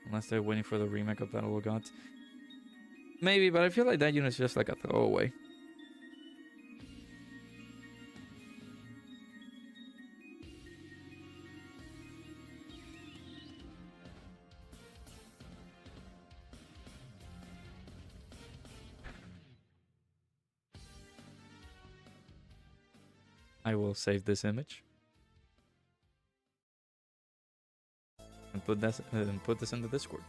Unless they're waiting for the remake of Battle of Gods. Maybe, but I feel like that unit's just like a throwaway. I will save this image. And put this in the Discord.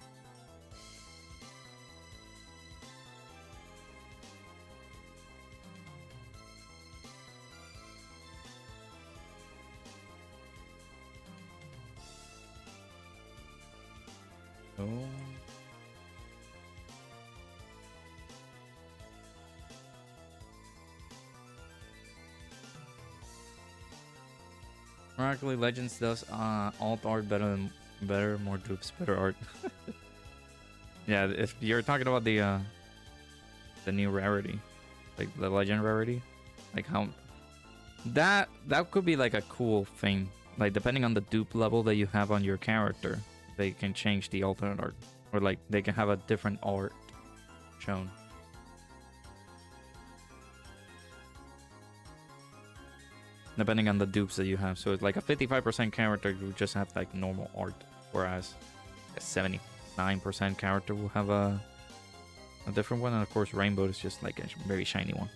Oh. Miraculously Legends does alt art better, more dupes, better art. Yeah, if you're talking about the new rarity, like the legend rarity, like how that could be like a cool thing. Like depending on the dupe level that you have on your character, they can change the alternate art, or like they can have a different art shown. Depending on the dupes that you have. So it's like a 55% character, you just have like normal art, whereas a 79% character will have a different one, and of course Rainbow is just like a very shiny one.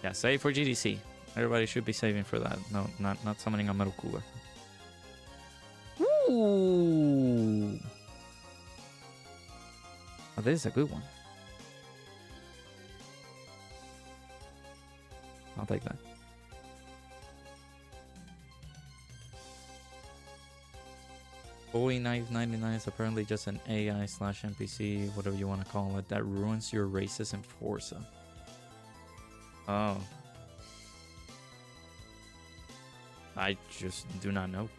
Yeah, save for GDC. Everybody should be saving for that. No, not summoning a metal cooler. Ooh. Oh, this is a good one. I'll take that. Bowie Knife 99 is apparently just an AI / NPC, whatever you want to call it, that ruins your races in Forza. Oh. I just do not know.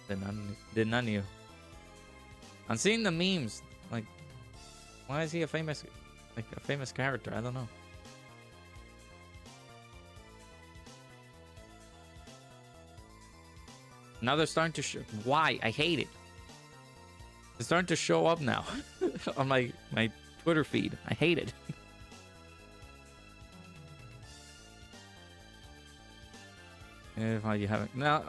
Did not know. I'm seeing the memes. Like, why is he a famous character? I don't know. Now they're starting to show. Why? I hate it. They're starting to show up now on my Twitter feed. I hate it. If you haven't, now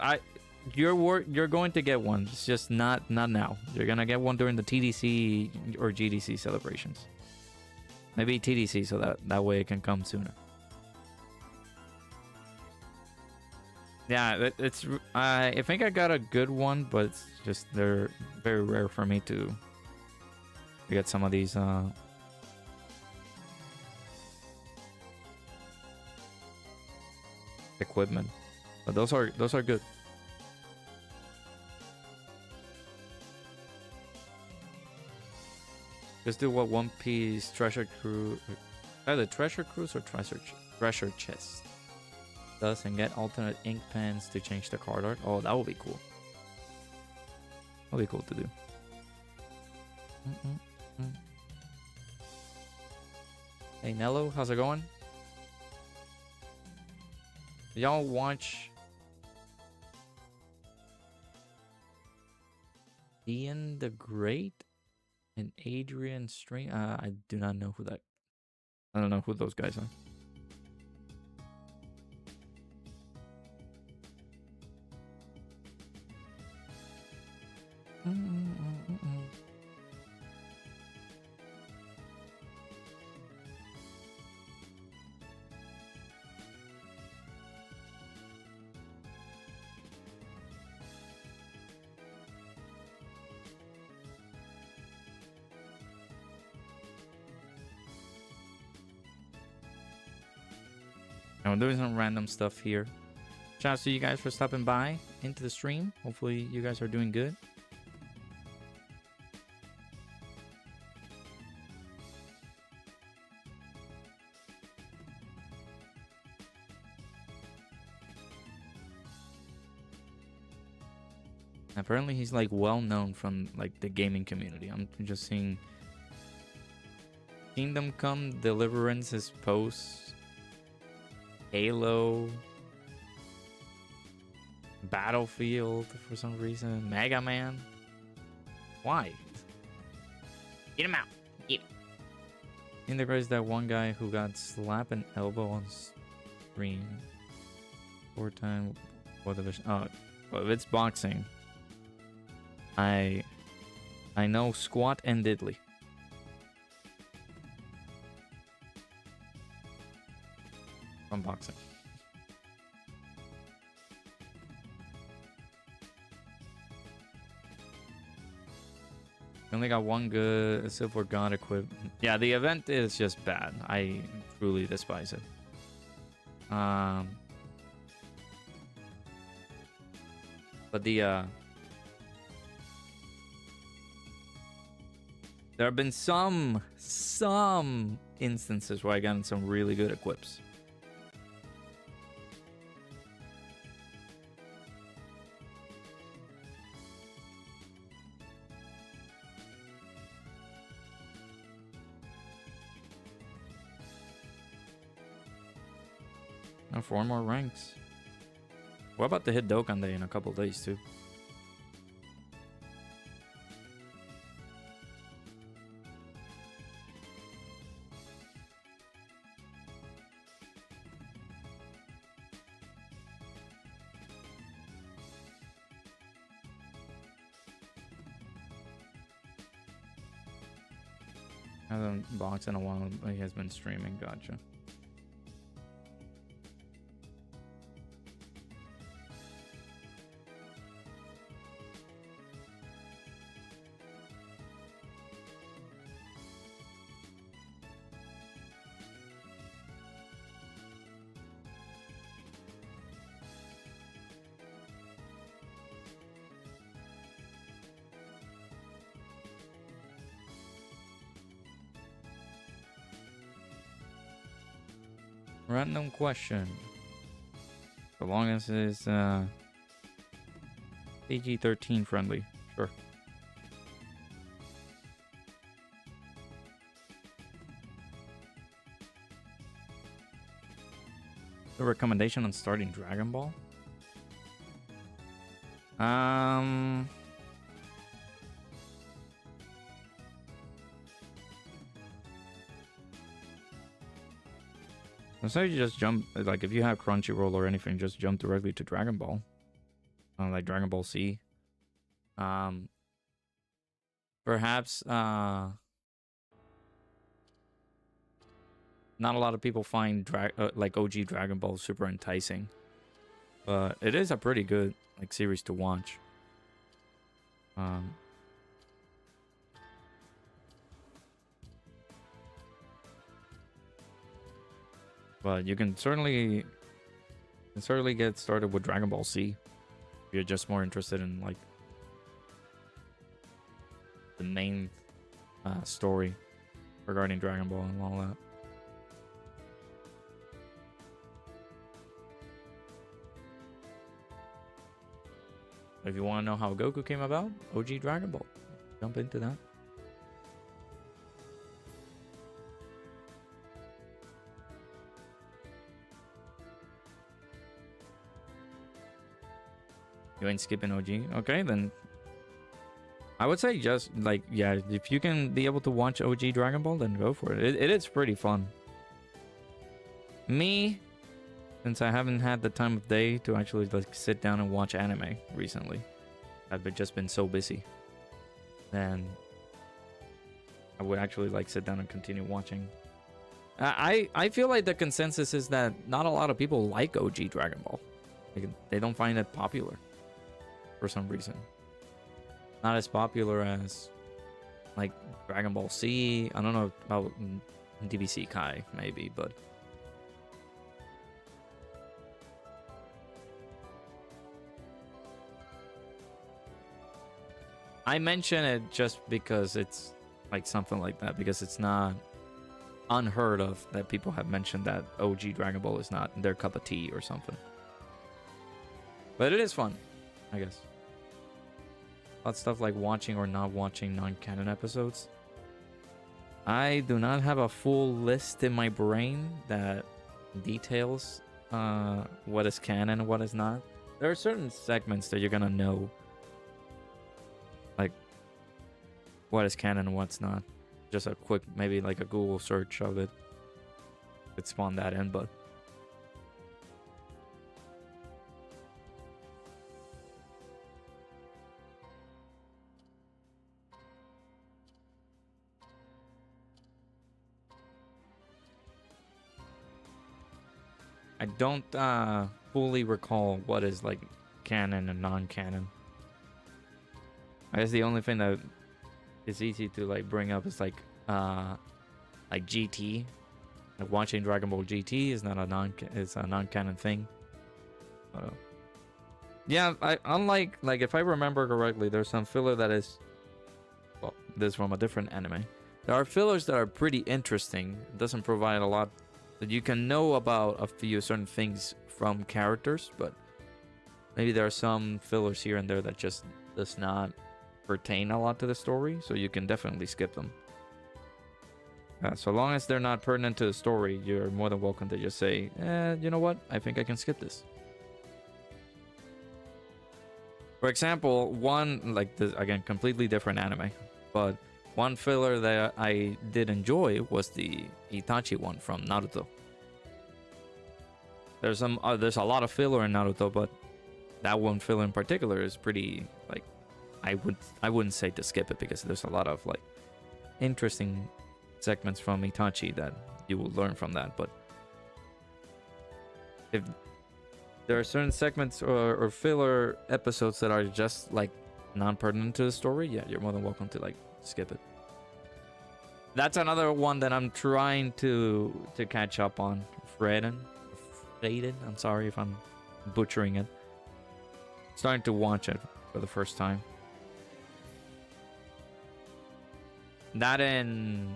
you're going to get one. It's just not now. You're gonna get one during the TDC or GDC celebrations. Maybe TDC, so that way it can come sooner. Yeah, it's. I think I got a good one, but it's just they're very rare for me to get some of these. Equipment, but those are good. Just do what One Piece Treasure Cruise, either Treasure Cruise or Treasure Chest does, and get alternate ink pens to change the card art. Oh, that would be cool. That'll be cool to do. Hey Nello, how's it going? Y'all watch Ian the Great and Adrian String? I do not know who that. I don't know who those guys are. I'm doing some random stuff here. Shout out to you guys for stopping by into the stream. Hopefully you guys are doing good. Apparently he's like well known from like the gaming community. I'm just seeing Kingdom Come Deliverance's posts, Halo, Battlefield for some reason, Mega Man. Why? Get him out. Get him. I think there is that one guy who got slapped an elbow on screen. 4-time World Division. Oh, well, if it's boxing, I know squat and diddly. From boxing. I only got one good Silver God equipped. Yeah, the event is just bad. I truly despise it. But the there have been some instances where I gotten some really good equips. Now 4 more ranks. What about the hit Dokkan Day in a couple days too? I haven't boxed in a while, but he has been streaming. Gotcha. Random question. So long as it's PG-13 friendly, sure. The recommendation on starting Dragon Ball? So you just jump, like if you have Crunchyroll or anything, just jump directly to Dragon Ball. Like Dragon Ball Z. Perhaps not a lot of people find like OG Dragon Ball super enticing. But it is a pretty good like series to watch. But you can certainly get started with Dragon Ball Z if you're just more interested in like the main story regarding Dragon Ball and all that. If you want to know how Goku came about, OG Dragon Ball. Jump into that. You ain't skipping OG? Okay, then I would say just like, yeah, if you can be able to watch OG Dragon Ball, then go for it. It is pretty fun. Me, since I haven't had the time of day to actually like sit down and watch anime recently, I've just been so busy. Then I would actually like sit down and continue watching. I feel like the consensus is that not a lot of people like OG Dragon Ball. Like, they don't find it popular for some reason. Not as popular as like Dragon Ball Z. I don't know about DBZ Kai maybe, but I mention it just because it's like something like that, because it's not unheard of that people have mentioned that OG Dragon Ball is not their cup of tea or something. But it is fun, I guess. About stuff like watching or not watching non-canon episodes. I do not have a full list in my brain that details what is canon and what is not. There are certain segments that you're gonna know, like what is canon and what's not. Just a quick, maybe like a Google search of it could spawn that in, but I don't fully recall what is like canon and non-canon. I guess the only thing that is easy to like bring up is like GT. Like watching Dragon Ball GT is not a non-canon thing. Yeah, unlike like if I remember correctly, there's some filler that is, well, this is from a different anime. There are fillers that are pretty interesting. It doesn't provide a lot that you can know about a few certain things from characters, but maybe there are some fillers here and there that just does not pertain a lot to the story, so you can definitely skip them. So long as they're not pertinent to the story, you're more than welcome to just say, you know what, I think I can skip this. For example, one, like this, again, completely different anime, but one filler that I did enjoy was the Itachi one from Naruto. There's a lot of filler in Naruto, but that one filler in particular is pretty, like, I wouldn't say to skip it, because there's a lot of like interesting segments from Itachi that you will learn from that. But if there are certain segments or filler episodes that are just like non-pertinent to the story, yeah, you're more than welcome to like skip it. That's another one that I'm trying to catch up on. Freden, I'm sorry if I'm butchering it. Starting to watch it for the first time. That and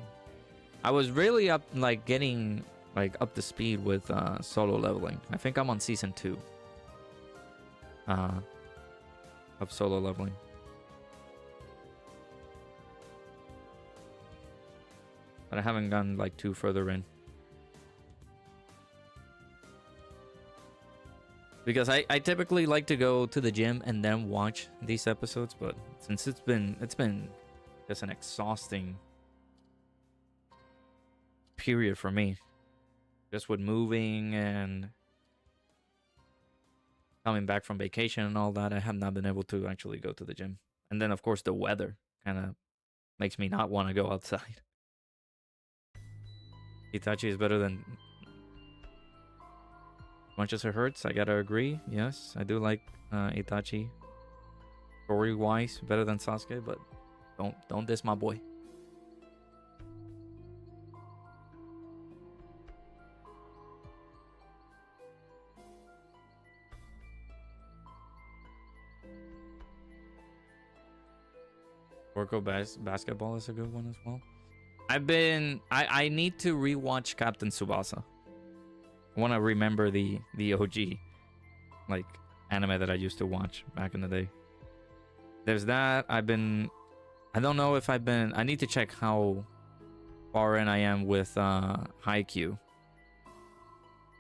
I was really up, like getting like up to speed with solo leveling. I think I'm on season 2 of solo leveling. But I haven't gone like too further in. Because I typically like to go to the gym and then watch these episodes, but since it's been just an exhausting period for me, just with moving and coming back from vacation and all that, I have not been able to actually go to the gym. And then of course the weather kind of makes me not want to go outside. Itachi is better than much as it hurts. I gotta agree. Yes, I do like Itachi story wise better than Sasuke, but don't diss my boy. Orko basketball is a good one as well. I need to rewatch Captain Tsubasa. I want to remember the OG like anime that I used to watch back in the day. There's that. I don't know if I need to check how far in I am with Haikyuu.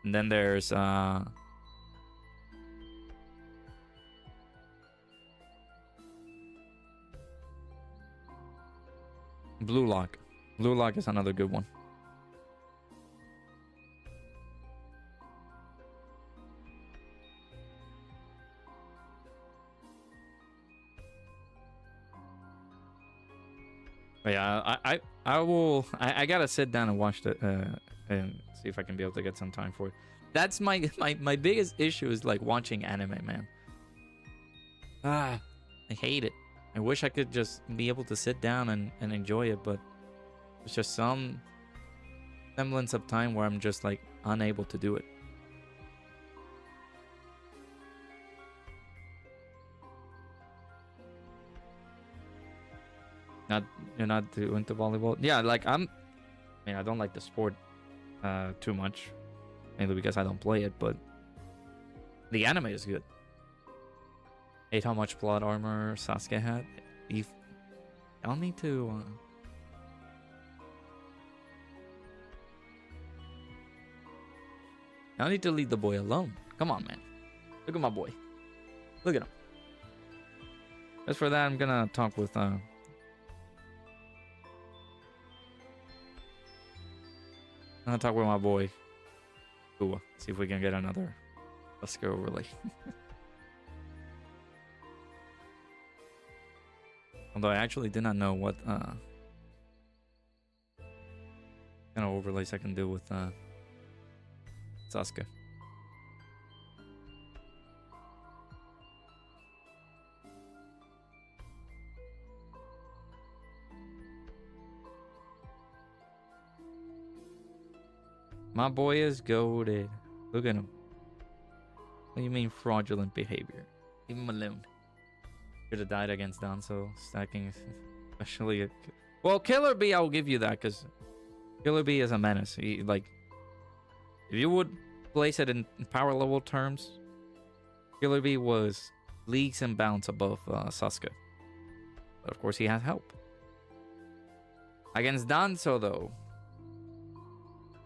And then there's Blue Lock. Blue Lock is another good one. But yeah, I gotta sit down and watch it and see if I can be able to get some time for it. That's my biggest issue is like watching anime, man. I hate it. I wish I could just be able to sit down and enjoy it, but there's just some semblance of time where I'm just like unable to do it. Not you're not too into volleyball? Yeah, like I mean, I don't like the sport too much, mainly because I don't play it. But the anime is good. Ate how much plot armor Sasuke had. If I'll need to. I need to leave the boy alone. Come on, man. Look at my boy. Look at him. As for that, I'm gonna talk with I'm gonna talk with my boy. Ooh, see if we can get another. Let's go overlay. Although I actually did not know what kind of overlays I can do with Sasuke. My boy is goated. Look at him. What do you mean fraudulent behavior? Leave him alone. Should have died against Danzo. Stacking, especially. Well, Killer B, I'll give you that because Killer B is a menace. He, like, if you would place it in power level terms, Killer B was leagues and bounds above Sasuke. But of course, he has help. Against Danzo, though,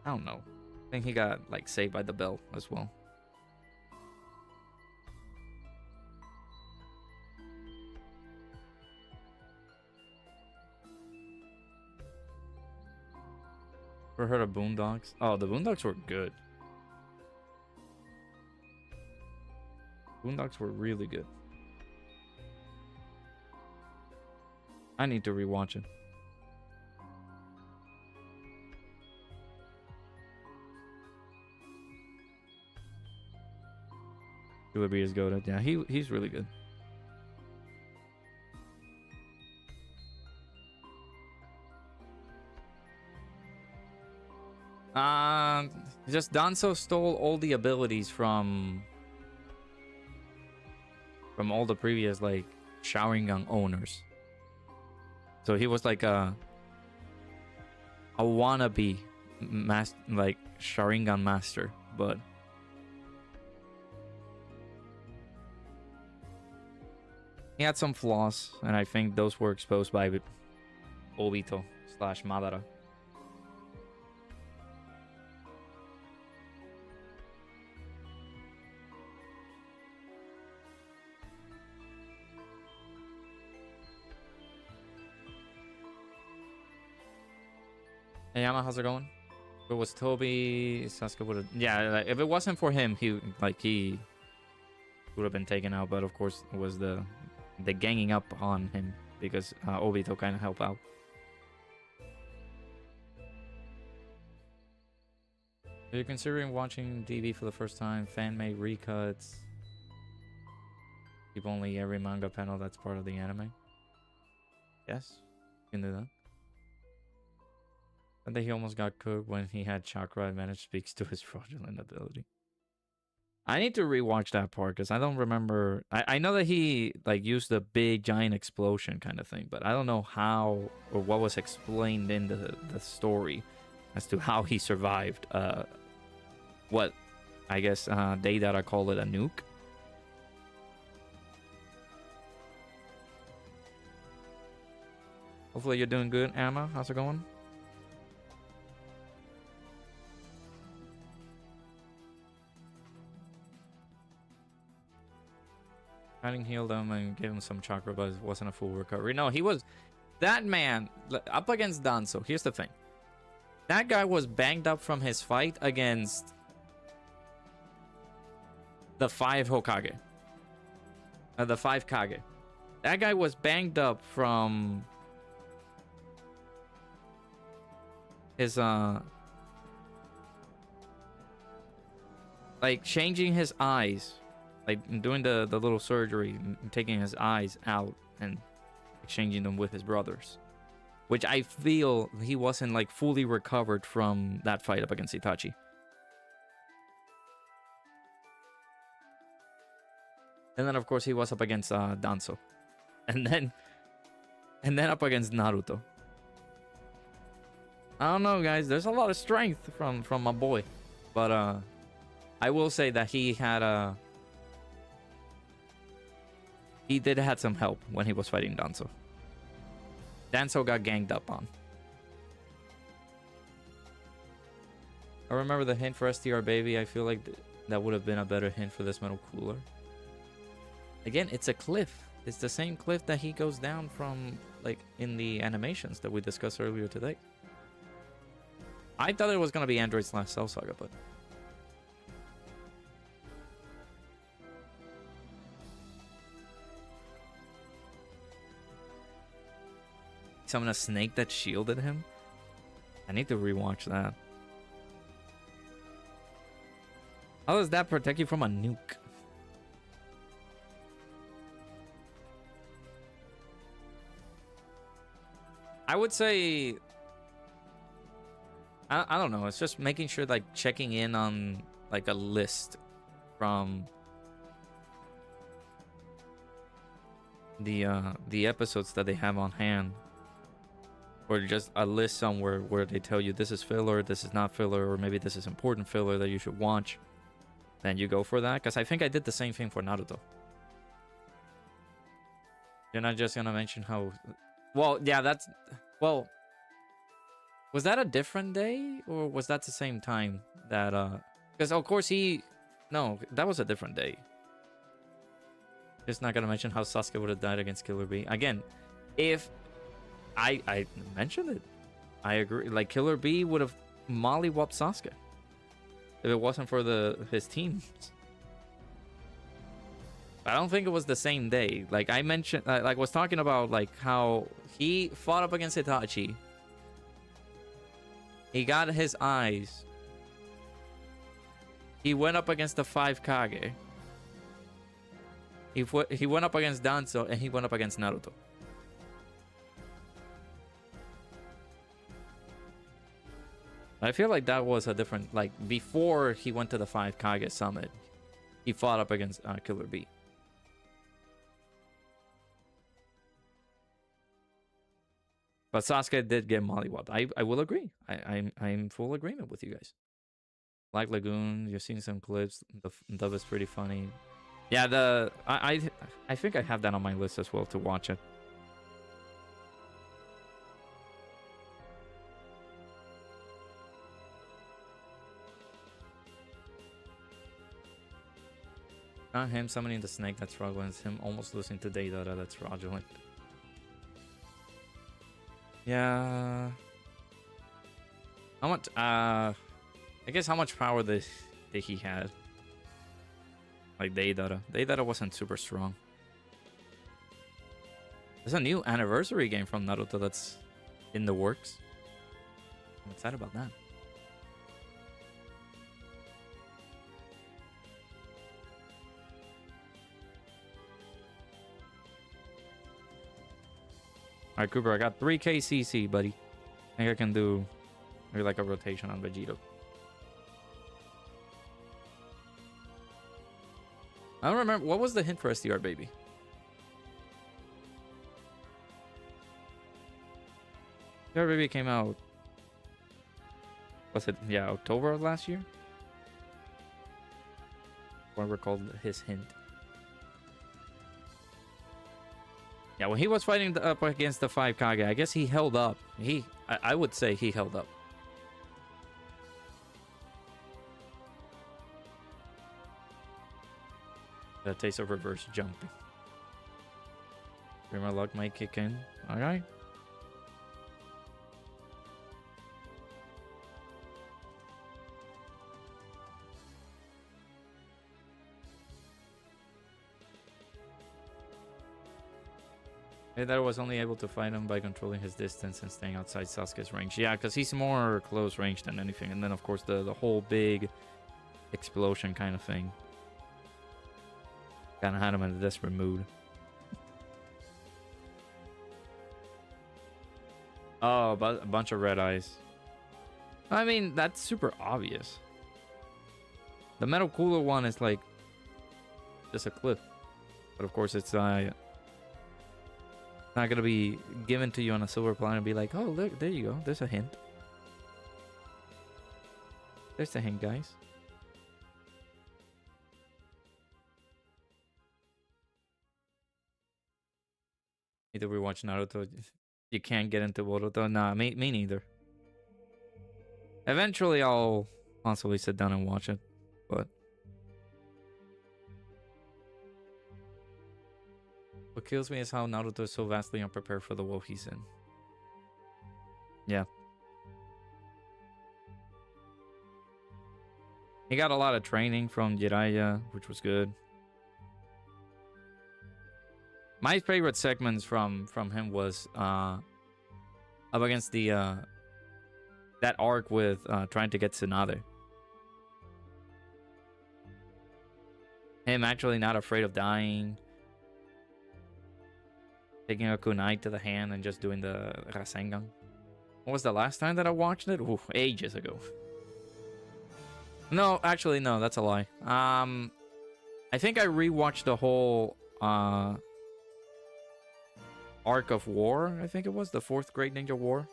I don't know. I think he got like saved by the bell as well. Ever heard of Boondocks? Oh, the Boondocks were good. Boondocks were really good. I need to rewatch it. Killer B is goated. Yeah, he's really good. Just Danzo stole all the abilities from all the previous like Sharingan owners. So he was like a wannabe like Sharingan master, but he had some flaws, and I think those were exposed by Obito / Madara. Hey Yama, how's it going? If it was Toby, Sasuke would have. Yeah, like, if it wasn't for him, he would have been taken out. But of course, it was the ganging up on him because Obito kind of helped out. Are you considering watching DB for the first time? Fan-made recuts. Keep only every manga panel that's part of the anime. Yes, you can do that. And then he almost got cooked when he had chakra advantage speaks to his fraudulent ability. I need to rewatch that part because I don't remember. I know that he like used the big giant explosion kind of thing, but I don't know how or what was explained in the story as to how he survived. What I guess they that I call it a nuke. Hopefully you're doing good, Emma. How's it going? I didn't heal them and give him some chakra, but it wasn't a full recovery. No, he was... That man, up against Danzo, here's the thing. That guy was banged up from his fight against the 5 Hokage. The 5 Kage. That guy was banged up from his, like, changing his eyes. Like, doing the little surgery, and taking his eyes out and exchanging them with his brothers. Which I feel he wasn't, like, fully recovered from that fight up against Itachi. And then, of course, he was up against Danzo. And then and then up against Naruto. I don't know, guys. There's a lot of strength from my boy, but I will say that he did have some help when he was fighting Danzo. Danzo got ganged up on. I remember the hint for STR Baby. I feel like that would have been a better hint for this metal cooler. Again, it's a cliff. It's the same cliff that he goes down from, like, in the animations that we discussed earlier today. I thought it was going to be Android's last Cell Saga, but... Summon a snake that shielded him? I need to rewatch that. How does that protect you from a nuke? I would say... I don't know. It's just making sure, like, checking in on, like, a list from the episodes that they have on hand. Or just a list somewhere where they tell you this is filler, this is not filler, or maybe this is important filler that you should watch. Then you go for that. Because I think I did the same thing for Naruto. You're not just going to mention how... Well, yeah, that's... Well... Was that a different day? Or was that the same time that... Because, of course, he... No, that was a different day. Just not going to mention how Sasuke would have died against Killer Bee. Again, if... I mentioned it. I agree. Like, Killer Bee would have mollywopped Sasuke. If it wasn't for his team. I don't think it was the same day. Like, I mentioned... Like, was talking about, like, how he fought up against Itachi. He got his eyes. He went up against the 5 Kage. He went up against Danzo, and he went up against Naruto. I feel like that was a different... Like, before he went to the 5 Kage summit, he fought up against Killer Bee. But Sasuke did get mollywopped. I will agree. I'm in full agreement with you guys. Black Lagoon, you've seen some clips. The dub is pretty funny. Yeah, I think I have that on my list as well to watch it. Not him summoning the snake that's fraudulent. It's him almost losing to Deidara that's fraudulent. Yeah. How much? I guess how much power did he had? Like Deidara. Deidara wasn't super strong. There's a new anniversary game from Naruto that's in the works. I'm excited about that. Alright, Cooper, I got 3k CC, buddy. I think I can do maybe like a rotation on Vegito. I don't remember. What was the hint for STR Baby? STR Baby came out... Was it, yeah, October of last year? Whatever called his hint. Yeah, when he was fighting up against the 5 Kage, I guess he held up. I would say he held up. The taste of reverse jumping. Dreamer luck might kick in. Alright. That was only able to fight him by controlling his distance and staying outside Sasuke's range. Yeah, because he's more close range than anything. And then, of course, the whole big explosion kind of thing. Kind of had him in a desperate mood. Oh, but a bunch of red eyes. I mean, that's super obvious. The metal cooler one is like just a cliff. But of course, it's Not gonna be given to you on a silver platter and be like, oh look, there you go. There's a hint. There's the hint, guys. Need to rewatch Naruto. You can't get into Boruto. Nah, me neither. Eventually, I'll possibly sit down and watch it, but what kills me is how Naruto is so vastly unprepared for the world he's in. Yeah. He got a lot of training from Jiraiya, which was good. My favorite segments from him was up against the that arc with trying to get Tsunade. Him actually not afraid of dying. Taking a kunai to the hand and just doing the Rasengan. What was the last time that I watched it? Ooh, ages ago. No, actually, no, that's a lie. I think I rewatched the whole arc of war. I think it was the 4th Great Ninja War,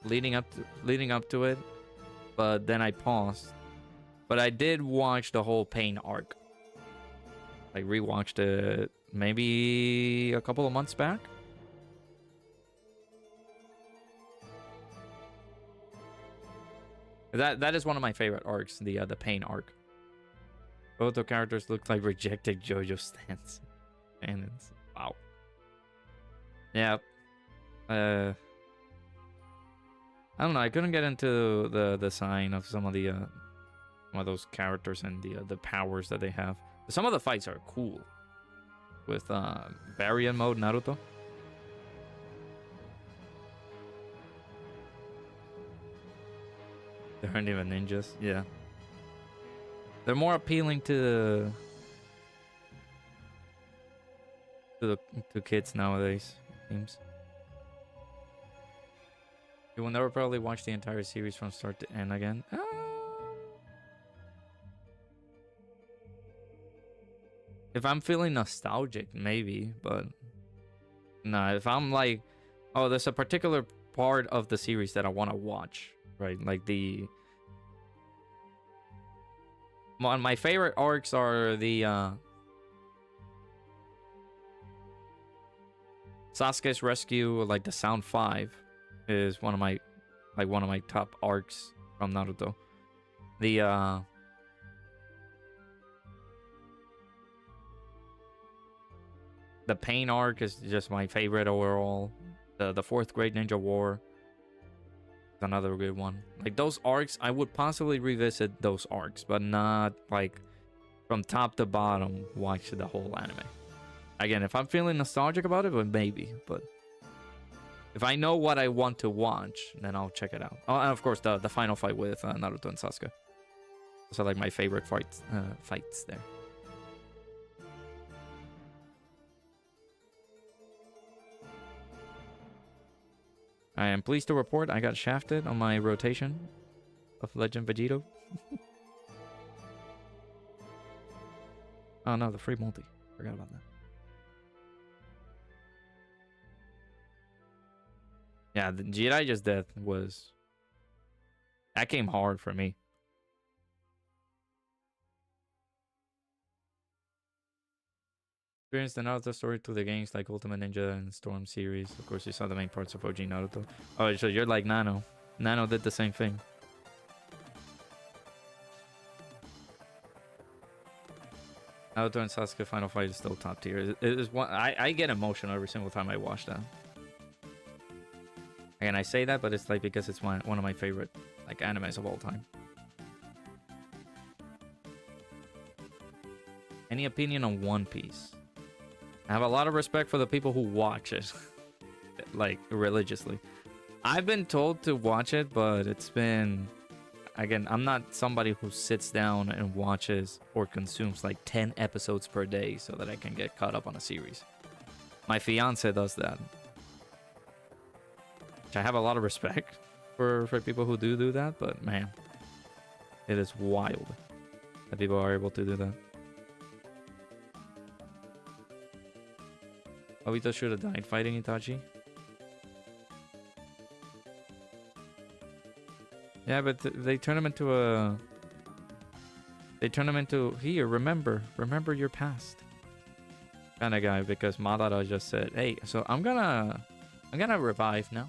leading up to it. But then I paused. But I did watch the whole Pain arc. I rewatched it maybe a couple of months back. That is one of my favorite arcs, the Pain arc. Both the characters look like rejected JoJo stands. And it's wow. Yeah. I don't know. I couldn't get into the sign of some of those characters and the powers that they have. Some of the fights are cool. With Barrier mode Naruto. They aren't even ninjas. Yeah. They're more appealing to kids nowadays, it seems. You will never probably watch the entire series from start to end again. If I'm feeling nostalgic, maybe, but nah, if I'm like, oh, there's a particular part of the series that I want to watch, right? Like my favorite arcs are the Sasuke's rescue, like the Sound 5 is one of my top arcs from Naruto. The Pain arc is just my favorite overall. The 4th Great Ninja War is another good one. Like those arcs, I would possibly revisit those arcs, but not like from top to bottom watch the whole anime. Again, if I'm feeling nostalgic about it, then maybe. But if I know what I want to watch, then I'll check it out. Oh, and of course the final fight with Naruto and Sasuke. Those are like my favorite fights there. I am pleased to report I got shafted on my rotation of Legend Vegito. Oh no, the free multi. Forgot about that. Yeah, the Jiraiya's death was... That came hard for me. Experienced the Naruto story through the games like Ultimate Ninja and Storm series. Of course, you saw the main parts of OG Naruto. Oh, so you're like Nano. Nano did the same thing. Naruto and Sasuke final fight is still top tier. It is one I get emotional every single time I watch that. Again, I say that, but it's like because it's one of my favorite like animes of all time. Any opinion on One Piece? I have a lot of respect for the people who watch it, like, religiously. I've been told to watch it, but it's been... Again, I'm not somebody who sits down and watches or consumes, like, 10 episodes per day so that I can get caught up on a series. My fiance does that. Which I have a lot of respect for people who do that, but, man, it is wild that people are able to do that. Obito should have died fighting Itachi. Yeah, but they turn him into a... They turn him into... Here, remember your past. Kind of guy, because Madara just said, hey, so I'm gonna revive now.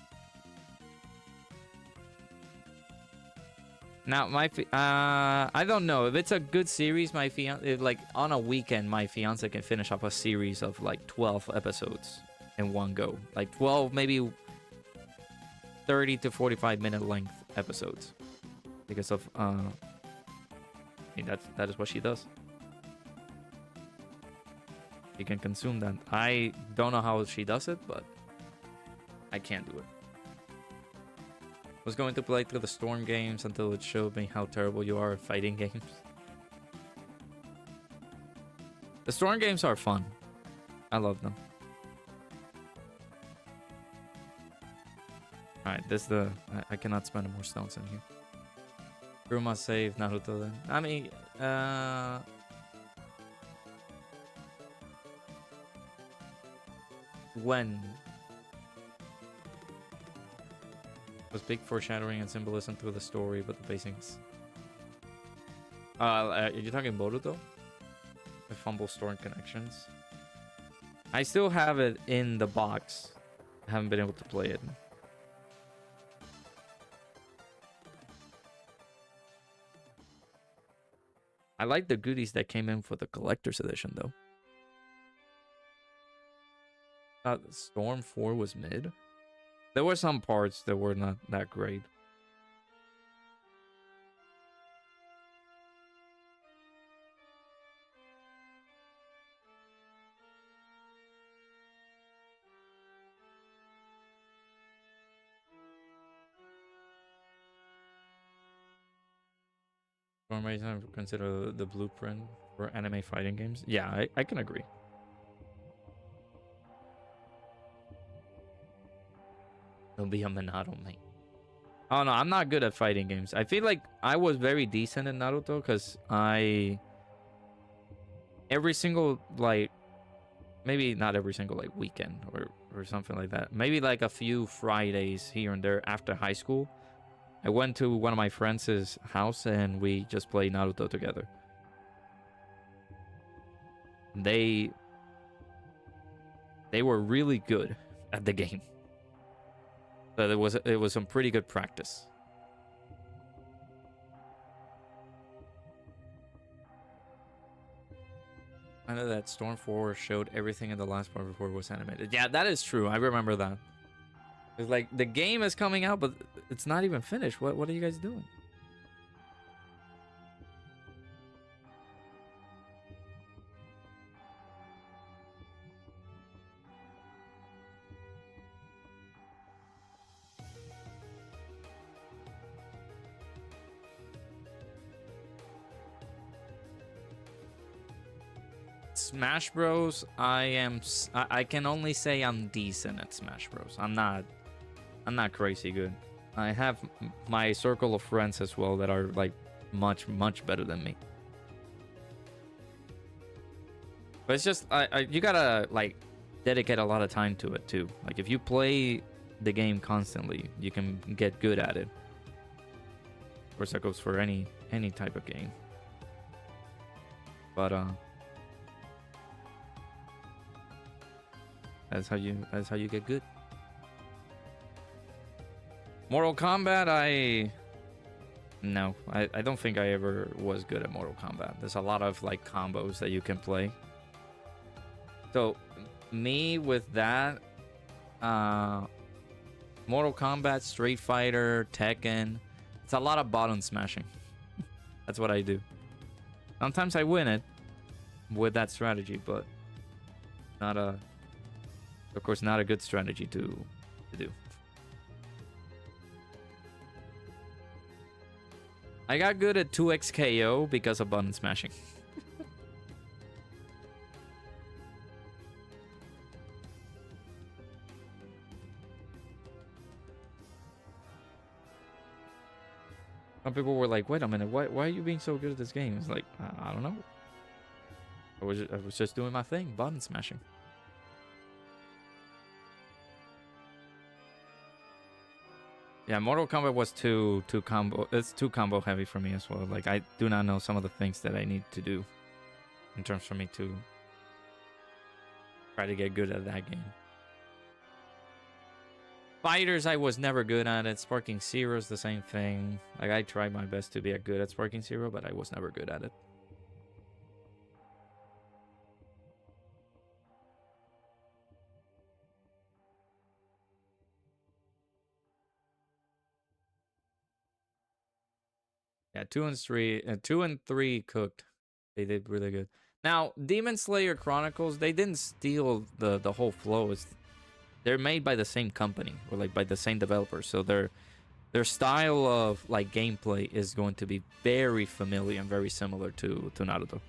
Now, I don't know. If it's a good series, my fiance... Like, on a weekend, my fiance can finish up a series of, like, 12 episodes in one go. Like, 12, maybe 30 to 45 minute length episodes. Because of, I mean, that is what she does. She can consume that. I don't know how she does it, but I can't do it. Was going to play through the Storm games until it showed me how terrible you are at fighting games. The Storm games are fun. I love them. Alright, this is the... I cannot spend more stones in here. Crew must save Naruto then. I mean, when? Was big foreshadowing and symbolism through the story, but the basics. Are you talking Boruto? The Fumble Storm connections. I still have it in the box. I haven't been able to play it. I like the goodies that came in for the collector's edition, though. Storm 4 was mid. There were some parts that were not that great. For some reason, I consider the blueprint for anime fighting games. Yeah, I can agree. It'll be a Minato main. Oh no, I'm not good at fighting games. I feel like I was very decent in Naruto because every single, like, maybe not every single, like, weekend or something like that. Maybe like a few Fridays here and there after high school, I went to one of my friends' house and we just played Naruto together. They were really good at the game. So it was some pretty good practice. I know that Storm 4 showed everything in the last part before it was animated. Yeah, that is true. I remember that. It's like the game is coming out, but it's not even finished. What are you guys doing? Smash Bros. I can only say I'm decent at Smash Bros. I'm not crazy good. I have my circle of friends as well that are like much better than me. But it's just you gotta like dedicate a lot of time to it too. Like if you play the game constantly, you can get good at it. Of course, that goes for any type of game. But that's how you get good. Mortal Kombat, I don't think I ever was good at Mortal Kombat. There's a lot of like combos that you can play. So me with that, Mortal Kombat, Street Fighter, Tekken, it's a lot of button smashing. That's what I do. Sometimes I win it with that strategy, but of course, not a good strategy to do. I got good at 2x KO because of button smashing. Some people were like, wait a minute, why are you being so good at this game? It's like, I don't know. I was just doing my thing, button smashing. Yeah, Mortal Kombat was too combo. It's too combo heavy for me as well. Like I do not know some of the things that I need to do in terms for me to try to get good at that game. Fighters, I was never good at it. Sparking Zero's the same thing. Like I tried my best to be good at Sparking Zero, but I was never good at it. Yeah, 2 and 3 cooked. They did really good. Now, Demon Slayer Chronicles, they didn't steal the whole flow. They're made by the same company or like by the same developer, so their style of like gameplay is going to be very familiar and very similar to Naruto.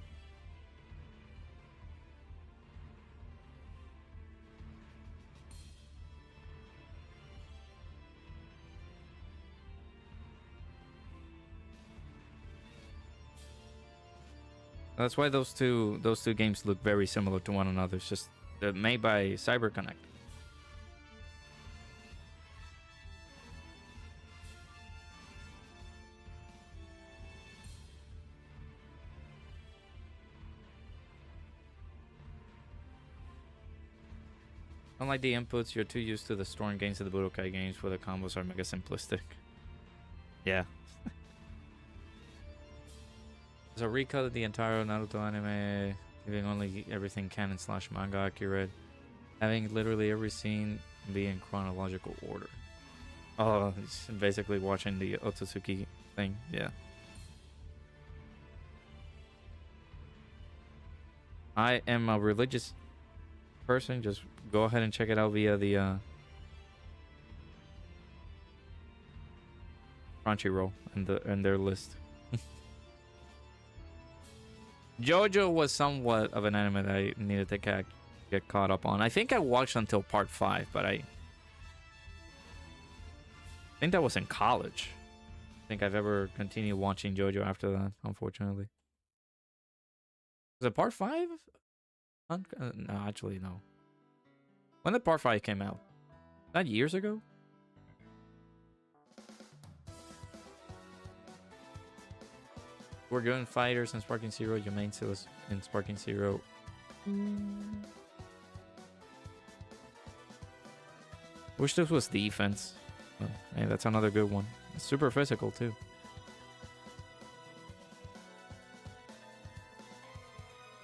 That's why those two games look very similar to one another. It's just they're made by CyberConnect. Unlike the inputs, you're too used to the storing gains of the Budokai games where the combos are mega simplistic. Yeah. So recut of the entire Naruto anime, leaving only everything canon / manga accurate, having literally every scene be in chronological order. Oh, it's basically watching the Otsutsuki thing, yeah. I am a religious person. Just go ahead and check it out via the Crunchyroll and their list. JoJo was somewhat of an anime that I needed to get caught up on. I think I watched until part 5, but I think that was in college. I think I've ever continued watching JoJo after that, unfortunately. Was it part 5? No, actually, no. When did part 5 came out? Not years ago? We're good in Fighters and Sparking Zero. Your main skill is in Sparking Zero. Wish this was defense. Oh, hey, that's another good one. It's super physical too.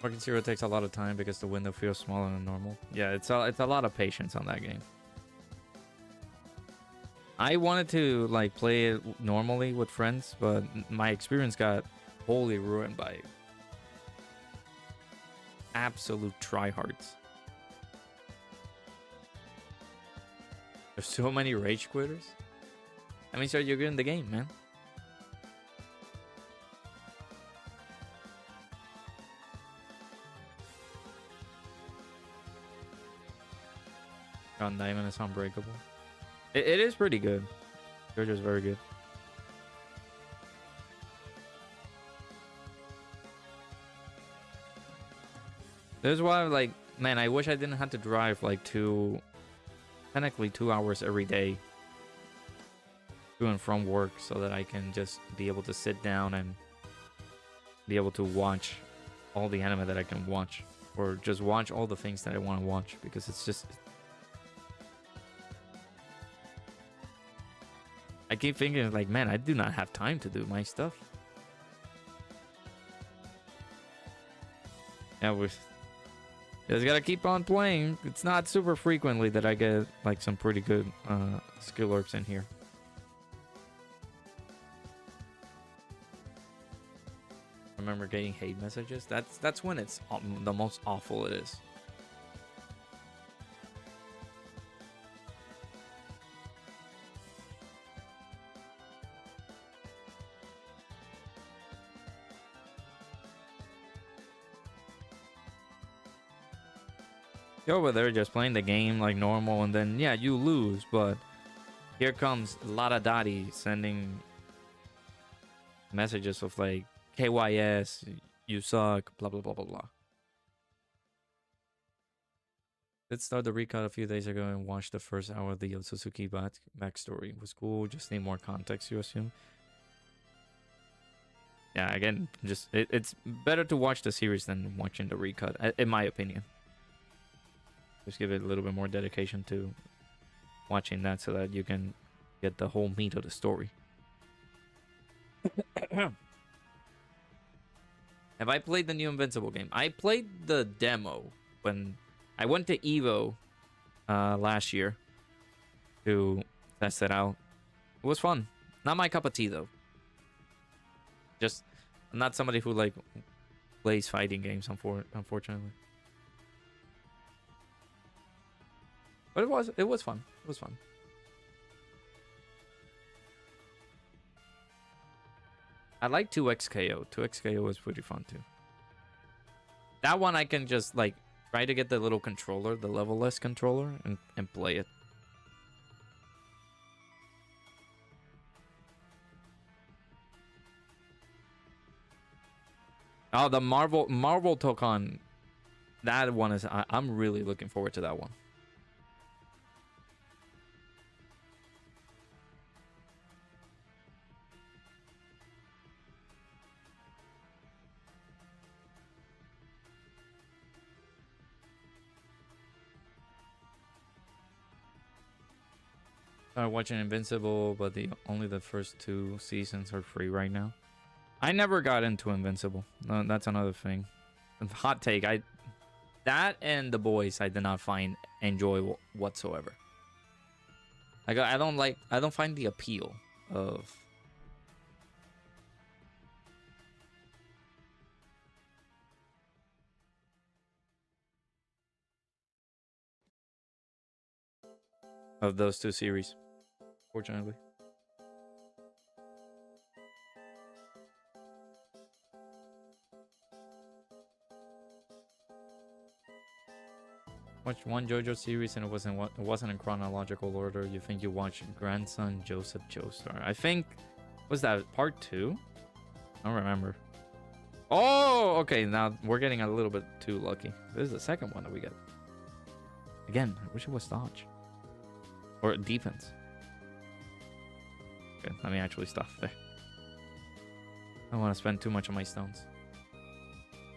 Sparking Zero takes a lot of time because the window feels smaller than normal. Yeah, it's a lot of patience on that game. I wanted to like play it normally with friends, but my experience got wholly ruined by absolute tryhards. There's so many rage quitters. That means you're good in the game, man. Crown Diamond is unbreakable. It is pretty good. JoJo's very good. This is why, like, man, I wish I didn't have to drive like technically 2 hours every day to and from work, so that I can just be able to sit down and be able to watch all the anime that I can watch, or just watch all the things that I want to watch, because it's just, I keep thinking like, man, I do not have time to do my stuff. Yeah, we just gotta keep on playing. It's not super frequently that I get like some pretty good skill ups in here. Remember getting hate messages? That's when it's the most awful it is. You're over there just playing the game like normal, and then yeah, you lose, but here comes Lada Dottie sending messages of like, KYS, you suck, blah blah blah blah blah. Did start the recut a few days ago and watched the first hour of the Suzuki backstory. It was cool. Just need more context, you assume. Yeah, again, just it's better to watch the series than watching the recut, in my opinion. Just give it a little bit more dedication to watching that so that you can get the whole meat of the story. Have I played the new Invincible game? I played the demo when I went to EVO last year to test it out. It was fun. Not my cup of tea though. Just I'm not somebody who like plays fighting games, unfortunately. But it was fun. It was fun. I like 2XKO. 2XKO was pretty fun too. That one I can just like try to get the little controller, the level-less controller, and play it. Oh, the Marvel Dokkan. That one is I'm really looking forward to that one. Started watching Invincible, but only the first 2 seasons are free right now. I never got into Invincible. No, that's another thing. Hot take. That and The Boys I did not find enjoyable whatsoever. Like I don't find the appeal of those 2 series, fortunately. Watched one JoJo series and it wasn't in chronological order. You think you watched Grandson Joseph Joestar? I think was that part 2? I don't remember. Oh, okay. Now we're getting a little bit too lucky. This is the second one that we get. Again, I wish it was dodge or defense. Okay, let me actually stop there. I don't want to spend too much on my stones.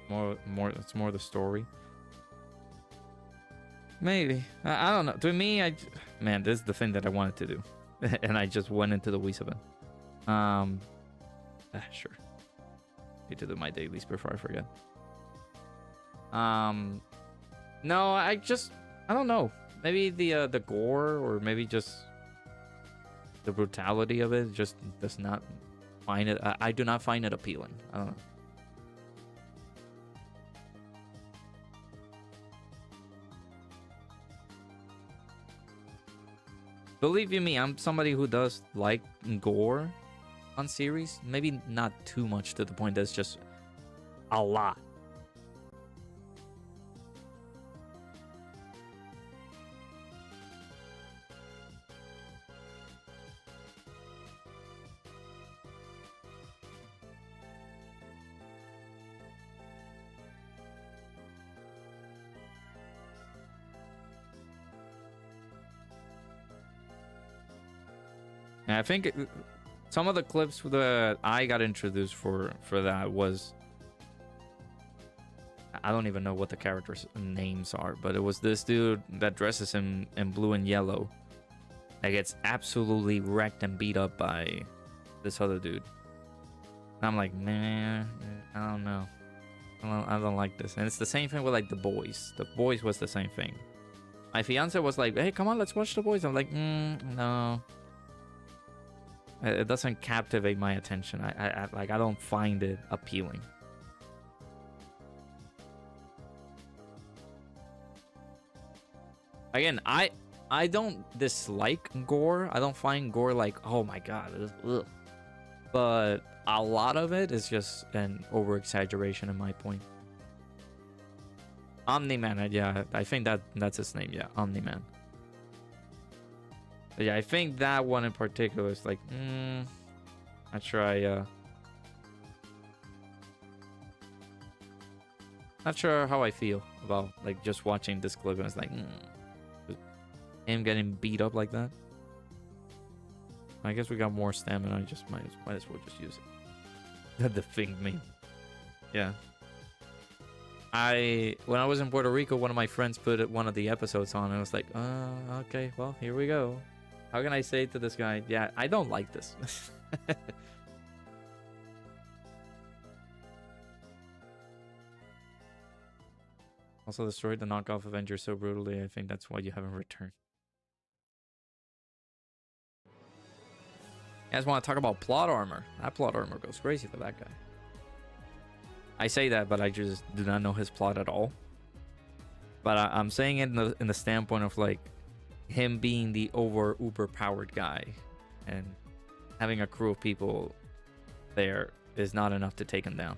It's more the story. Maybe. I don't know. To me, man, this is the thing that I wanted to do. And I just went into the Wisaban. Sure. Need to do my dailies before I forget. No, I don't know. Maybe the gore, or maybe just the brutality of it just does not find it. I do not find it appealing. I don't know. Believe you me, I'm somebody who does like gore on series. Maybe not too much to the point that's just a lot. And I think some of the clips that I got introduced for that was, I don't even know what the characters' names are, but it was this dude that dresses in blue and yellow that gets absolutely wrecked and beat up by this other dude. And I'm like, man, I don't know. I don't like this. And it's the same thing with like The Boys. The Boys was the same thing. My fiance was like, hey, come on, let's watch The Boys. I'm like, no. It doesn't captivate my attention. I don't find it appealing. Again, I don't dislike gore. I don't find gore like, oh my god, ugh. But a lot of it is just an over exaggeration in my point. Omni-Man, yeah, I think that's his name. Yeah, Omni-Man. But yeah, I think that one in particular is like, not sure Not sure how I feel about like just watching this clip and it's like him getting beat up like that. I guess we got more stamina. I just might as well just use it. The thing meme. Yeah. When I was in Puerto Rico, one of my friends put one of the episodes on and I was like, okay, well, here we go. How can I say to this guy, yeah, I don't like this. Also destroyed the knockoff Avengers so brutally, I think that's why you haven't returned. You guys want to talk about plot armor? That plot armor goes crazy for that guy. I say that, but I just do not know his plot at all. But I'm saying it in the standpoint of like him being the uber powered guy, and having a crew of people there is not enough to take him down.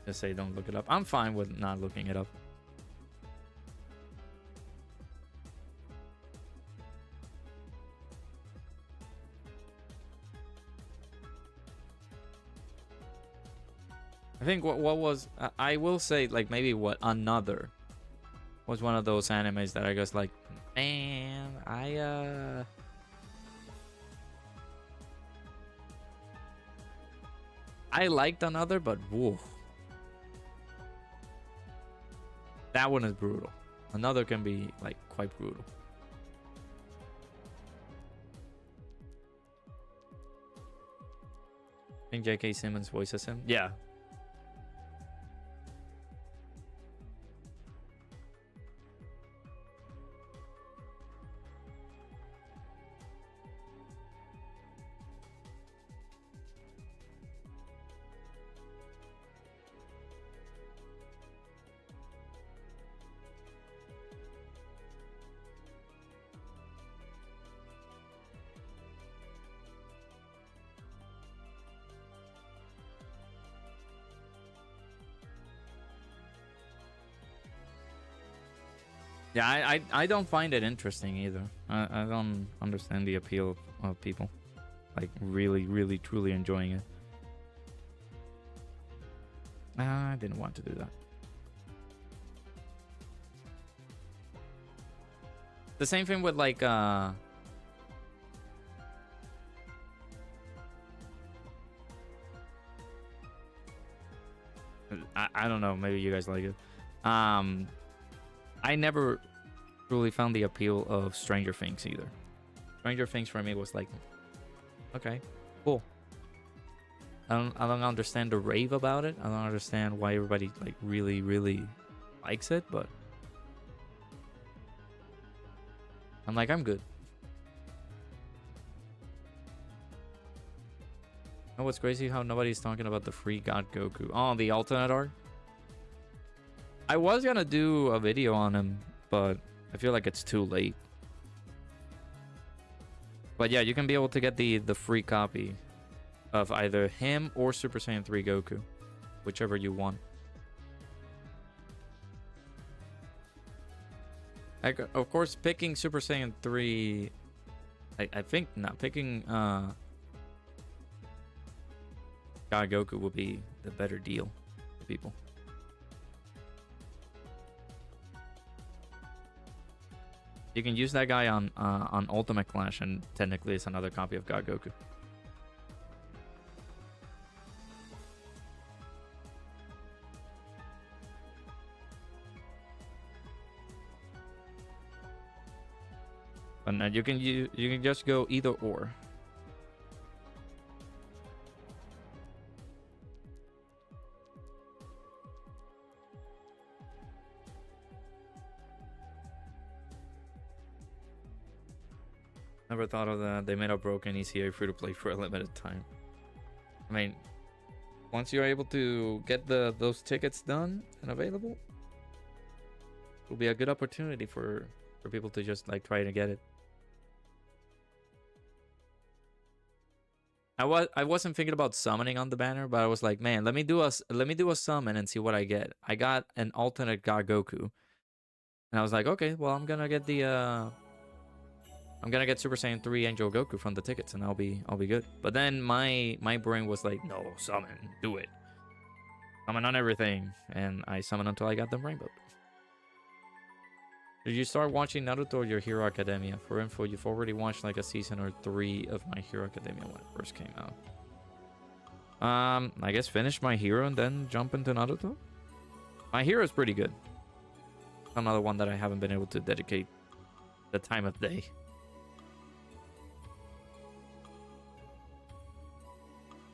Just say don't look it up. I'm fine with not looking it up. I think what was I will say like maybe what Another was one of those animes that I guess like, man, I liked Another, but whoa. That one is brutal. Another can be like quite brutal. I think J.K. Simmons voices him. Yeah. Yeah, I don't find it interesting either. I don't understand the appeal of people like really truly enjoying it. I didn't want to do that. The same thing with like I don't know, maybe you guys like it. I never truly found the appeal of Stranger Things either. Stranger Things for me was like, okay, cool. I don't understand the rave about it. I don't understand why everybody like really likes it, but I'm like, I'm good. You know what's crazy? How nobody's talking about the free God Goku. Oh, the alternate arc? I was gonna do a video on him, but I feel like it's too late. But yeah, you can be able to get the free copy of either him or Super Saiyan 3 Goku, whichever you want. Like, of course, picking Super Saiyan 3, I think not picking God Goku will be the better deal for people. You can use that guy on Ultimate Clash, and technically it's another copy of God Goku. But you can just go either or. Never thought of that. They made a broken ECA free to play for a limited time. I mean, once you're able to get those tickets done and available, it'll be a good opportunity for people to just like try to get it. I wasn't thinking about summoning on the banner, but I was like, man, let me do a summon and see what I get. I got an alternate God Goku, and I was like, okay, well I'm gonna get Super Saiyan 3 Angel Goku from the tickets, and I'll be good. But then my brain was like, no, summon, do it, summon on everything, and I summoned until I got them rainbow. Did you start watching Naruto or Your Hero Academia? For info, you've already watched like a season or 3 of My Hero Academia when it first came out. I guess finish My Hero and then jump into Naruto? My Hero is pretty good. Another one that I haven't been able to dedicate the time of day.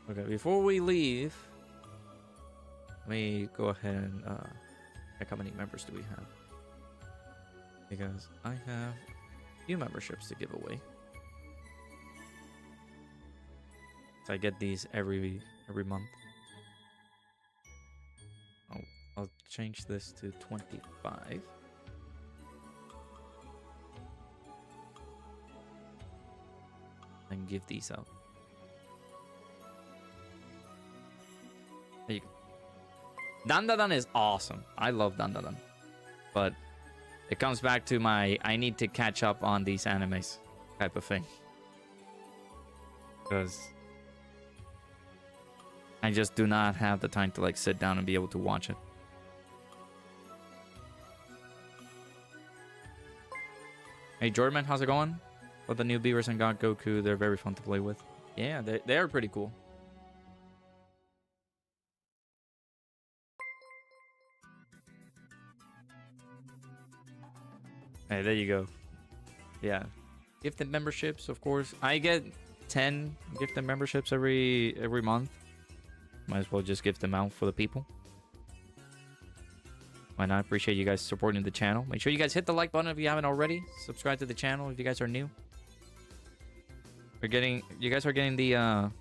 Okay, before we leave, let me go ahead and check how many members do we have. Because I have a few memberships to give away. So I get these every month. I'll change this to 25. And give these out. There you go. Dandadan is awesome. I love Dandadan. But it comes back to my I need to catch up on these animes type of thing. Because I just do not have the time to like sit down and be able to watch it. Hey Jordan, how's it going? With the new Beavers and God Goku, they're very fun to play with. Yeah, they are pretty cool. Hey, there you go. Yeah. Gifted memberships, of course. I get 10 gifted memberships every month. Might as well just gift them out for the people. Why not? Appreciate you guys supporting the channel. Make sure you guys hit the like button if you haven't already. Subscribe to the channel if you guys are new. You guys are getting the a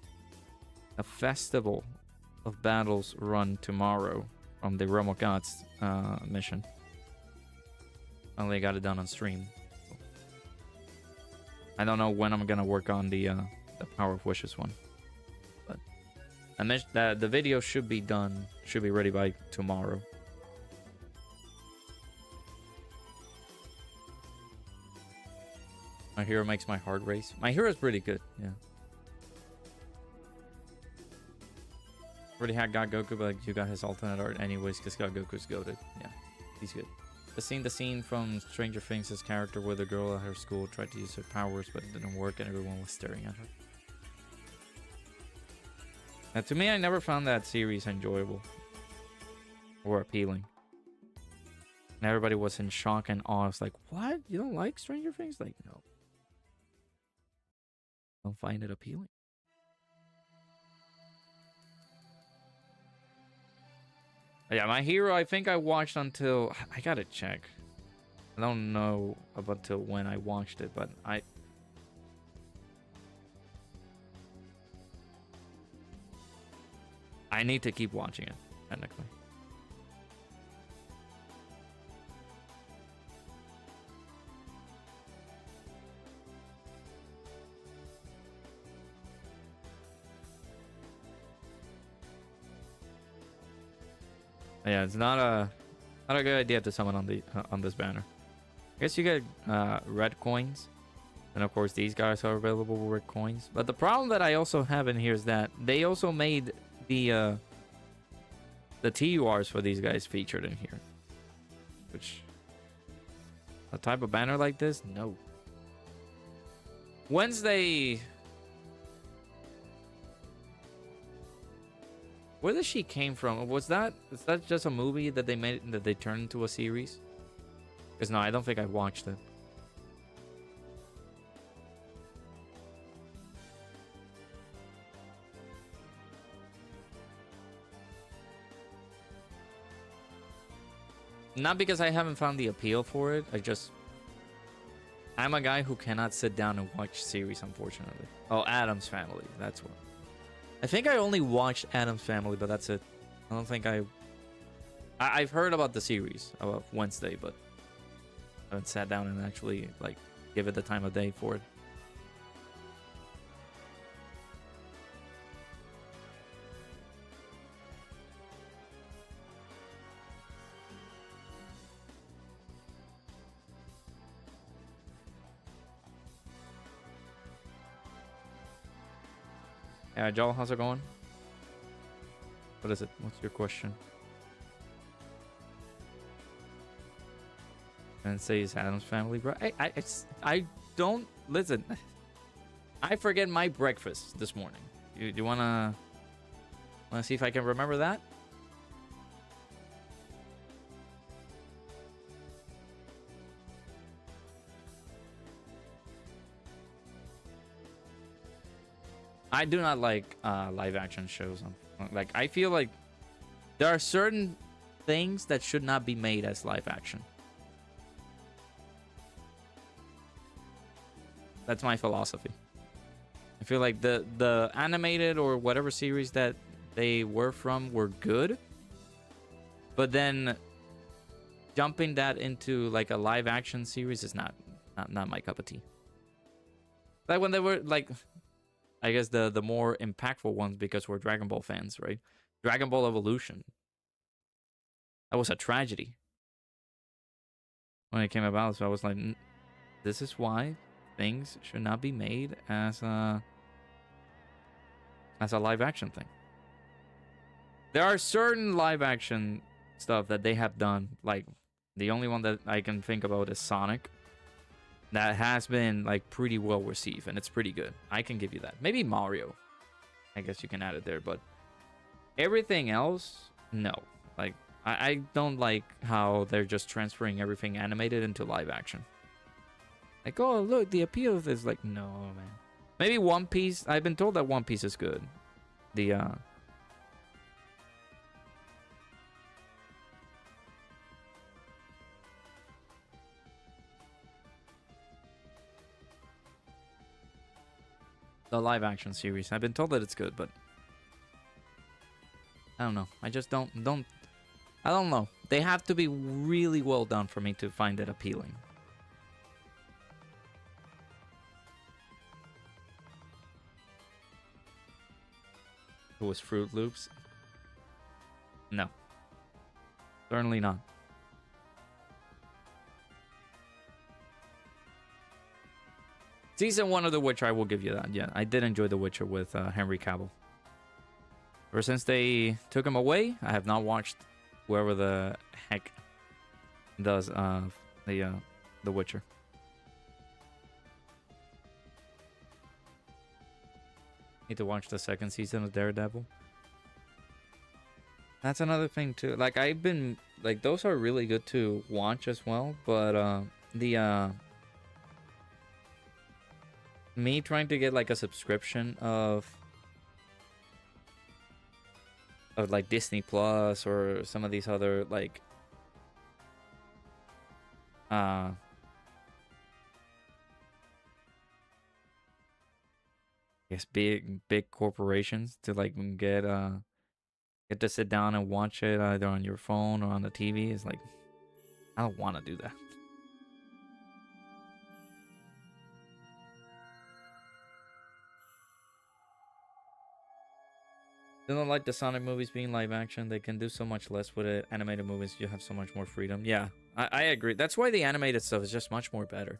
Festival of Battles run tomorrow from the Realm of Gods mission. Finally got it done on stream. I don't know when I'm gonna work on the Power of Wishes one, but I mentioned that the video should be done, should be ready by tomorrow. My Hero makes my heart race. My Hero is pretty good, yeah. Already had God Goku, but you got his alternate art anyways, because God Goku's goated. Yeah, he's good. The scene from Stranger Things, his character where the girl at her school tried to use her powers, but it didn't work, and everyone was staring at her. Now, to me, I never found that series enjoyable or appealing. And everybody was in shock and awe. I was like, what? You don't like Stranger Things? Like, no. Don't find it appealing. Yeah, My Hero, I think I watched until... I gotta check. I don't know up until when I watched it, but I need to keep watching it, technically. Yeah, it's not a good idea to summon on the on this banner. I guess you get red coins, and of course these guys are available with red coins. But the problem that I also have in here is that they also made the TURs for these guys featured in here, which a type of banner like this, no. Wednesday. Where the she came from? Is that just a movie that they made that they turned into a series? Because no, I don't think I watched it. Not because I haven't found the appeal for it. I'm a guy who cannot sit down and watch series, unfortunately. Oh, Addams Family. That's what. I think I only watched Addams Family, but that's it. I don't think I've heard about the series of Wednesday, but I haven't sat down and actually like give it the time of day for it. Yeah, Joel, how's it going? What is it? What's your question? And say it's Adam's family, bro. I don't listen. I forget my breakfast this morning. You wanna see if I can remember that? I do not like live action shows. Like, I feel like there are certain things that should not be made as live action. That's my philosophy. I feel like the animated or whatever series that they were from were good, but then jumping that into like a live action series is not my cup of tea. Like when they were like, I guess the more impactful ones, because we're Dragon Ball fans, right? Dragon Ball Evolution. That was a tragedy when it came about. So I was like, this is why things should not be made as a live action thing. There are certain live action stuff that they have done. Like, the only one that I can think about is Sonic. That has been like pretty well received, and it's pretty good. I can give you that. Maybe Mario. I guess you can add it there, but everything else, no. Like, I don't like how they're just transferring everything animated into live action. Like, oh, look, the appeal of this. Like, no, man. Maybe One Piece. I've been told that One Piece is good. The live action series. I've been told that it's good, but I don't know. I just don't I don't know. They have to be really well done for me to find it appealing. It was Fruit Loops? No. Certainly not. Season 1 of The Witcher, I will give you that. Yeah, I did enjoy The Witcher with Henry Cavill. Ever since they took him away, I have not watched whoever the heck does The Witcher. Need to watch the second season of Daredevil. That's another thing too. Like, I've been like, those are really good to watch as well, but me trying to get like a subscription of like Disney Plus or some of these other like I guess big corporations to like get to sit down and watch it either on your phone or on the TV is like, I don't want to do that. I don't like the Sonic movies being live action. They can do so much less with it. Animated movies, you have so much more freedom. Yeah, I agree. That's why the animated stuff is just much more better.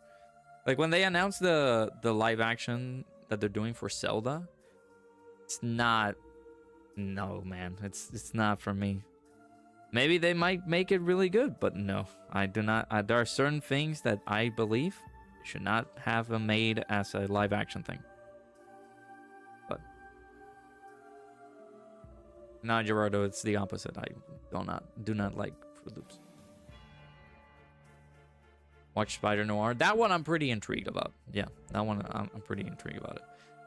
Like, when they announced the live action that they're doing for Zelda, it's not... No, man. It's not for me. Maybe they might make it really good, but no. I do not... there are certain things that I believe should not have them made as a live action thing. No, Gerardo, it's the opposite. I do not like Fruit Loops. Watch Spider Noir. That one I'm pretty intrigued about. Yeah, that one I'm pretty intrigued about it.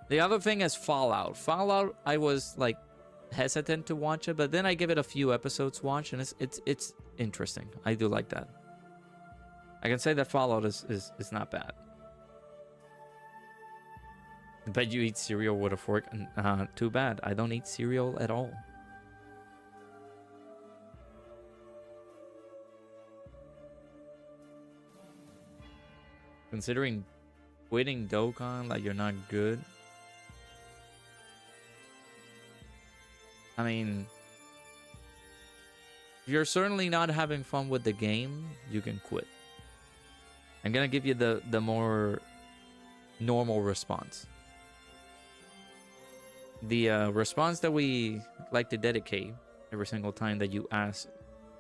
The other thing is Fallout. Fallout, I was like hesitant to watch it, but then I give it a few episodes to watch, and it's interesting. I do like that. I can say that Fallout is not bad. I bet you eat cereal with a fork. Too bad. I don't eat cereal at all. Considering quitting Dokkan, like, you're not good. I mean, if you're certainly not having fun with the game, you can quit. I'm gonna give you the more normal response. the response that we like to dedicate every single time that you ask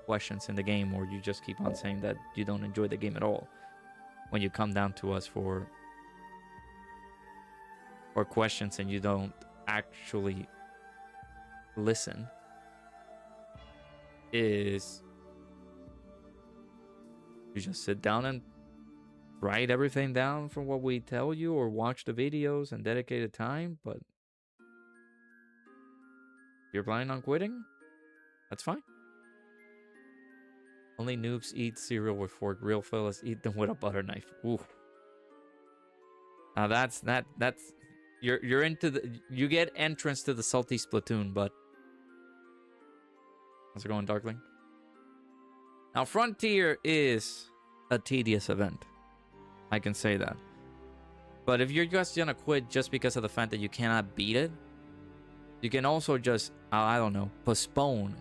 questions in the game, or you just keep on saying that you don't enjoy the game at all, when you come down to us for questions and you don't actually listen, is you just sit down and write everything down from what we tell you, or watch the videos and dedicate the time. But if you're planning on quitting, that's fine. Only noobs eat cereal with fork. Real fellas eat them with a butter knife. Ooh. Now that's you're into the, you get entrance to the salty Splatoon, but how's it going, Darkling? Now Frontier is a tedious event. I can say that. But if you're just gonna quit just because of the fact that you cannot beat it, you can also just, I don't know, postpone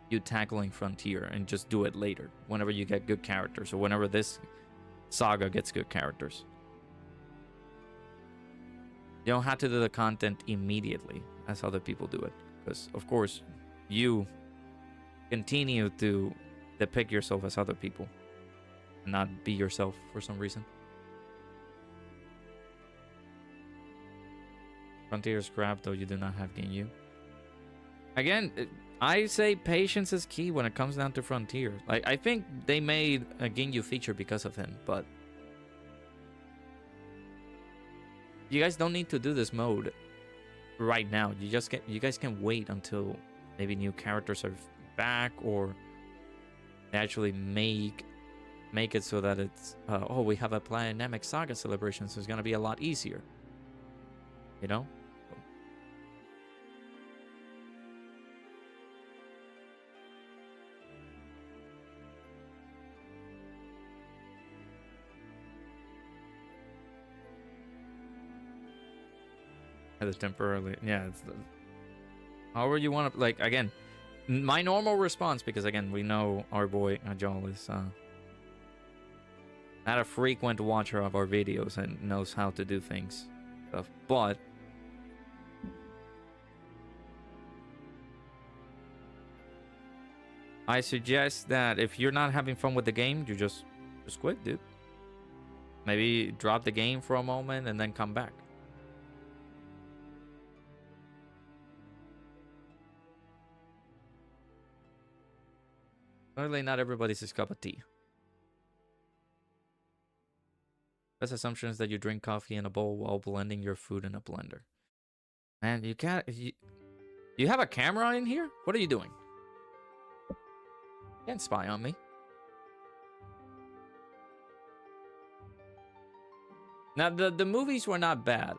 you tackling Frontier and just do it later, whenever you get good characters, or whenever this saga gets good characters. You don't have to do the content immediately as other people do it, because of course you continue to depict yourself as other people and not be yourself for some reason. Frontier's crap, though you do not have Ginyu. Again, I say patience is key when it comes down to Frontier. Like, I think they made a Ginyu feature because of him, but you guys don't need to do this mode right now. You guys can wait until maybe new characters are back, or they actually make it so that it's oh, we have a Planamic Saga celebration, so it's gonna be a lot easier, you know. It's temporarily, yeah, it's the, however you want to, like, again, my normal response, because again, we know our boy Ajal is not a frequent watcher of our videos and knows how to do things, stuff, but I suggest that if you're not having fun with the game, you just quit, dude. Maybe drop the game for a moment and then come back. Clearly, not everybody's his cup of tea. Best assumption is that you drink coffee in a bowl while blending your food in a blender. Man, you can't. You have a camera in here? What are you doing? You can't spy on me. Now, the movies were not bad.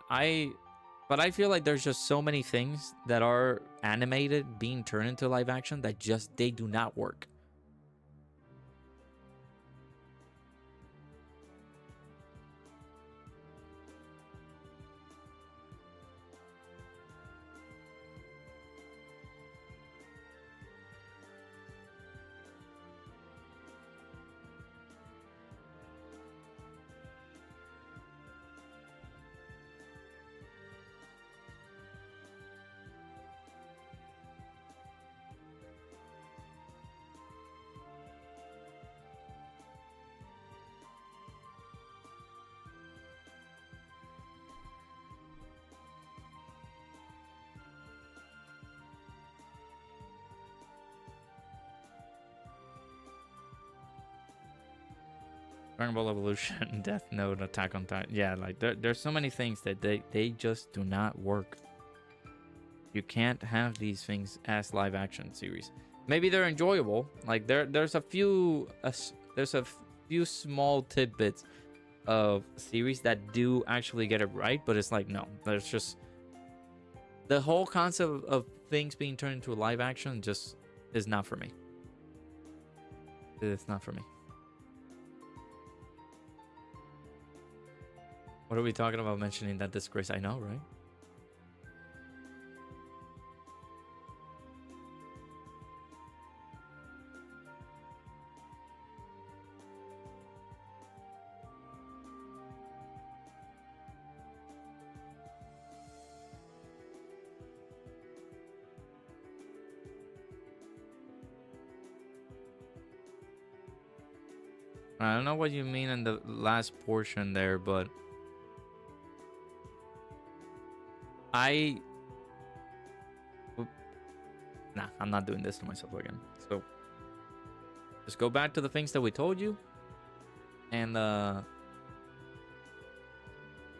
But I feel like there's just so many things that are animated being turned into live action that just, they do not work. Dragon Ball Evolution, Death Note, Attack on Titan. Yeah, like there's so many things that they just do not work. You can't have these things as live action series. Maybe they're enjoyable. Like there's a few small tidbits of series that do actually get it right, but it's like, no, there's just the whole concept of things being turned into live action just is not for me. It's not for me. What are we talking about mentioning that disgrace? I know, right? I don't know what you mean in the last portion there, but I... Nah, I'm not doing this to myself again. So, just go back to the things that we told you. And,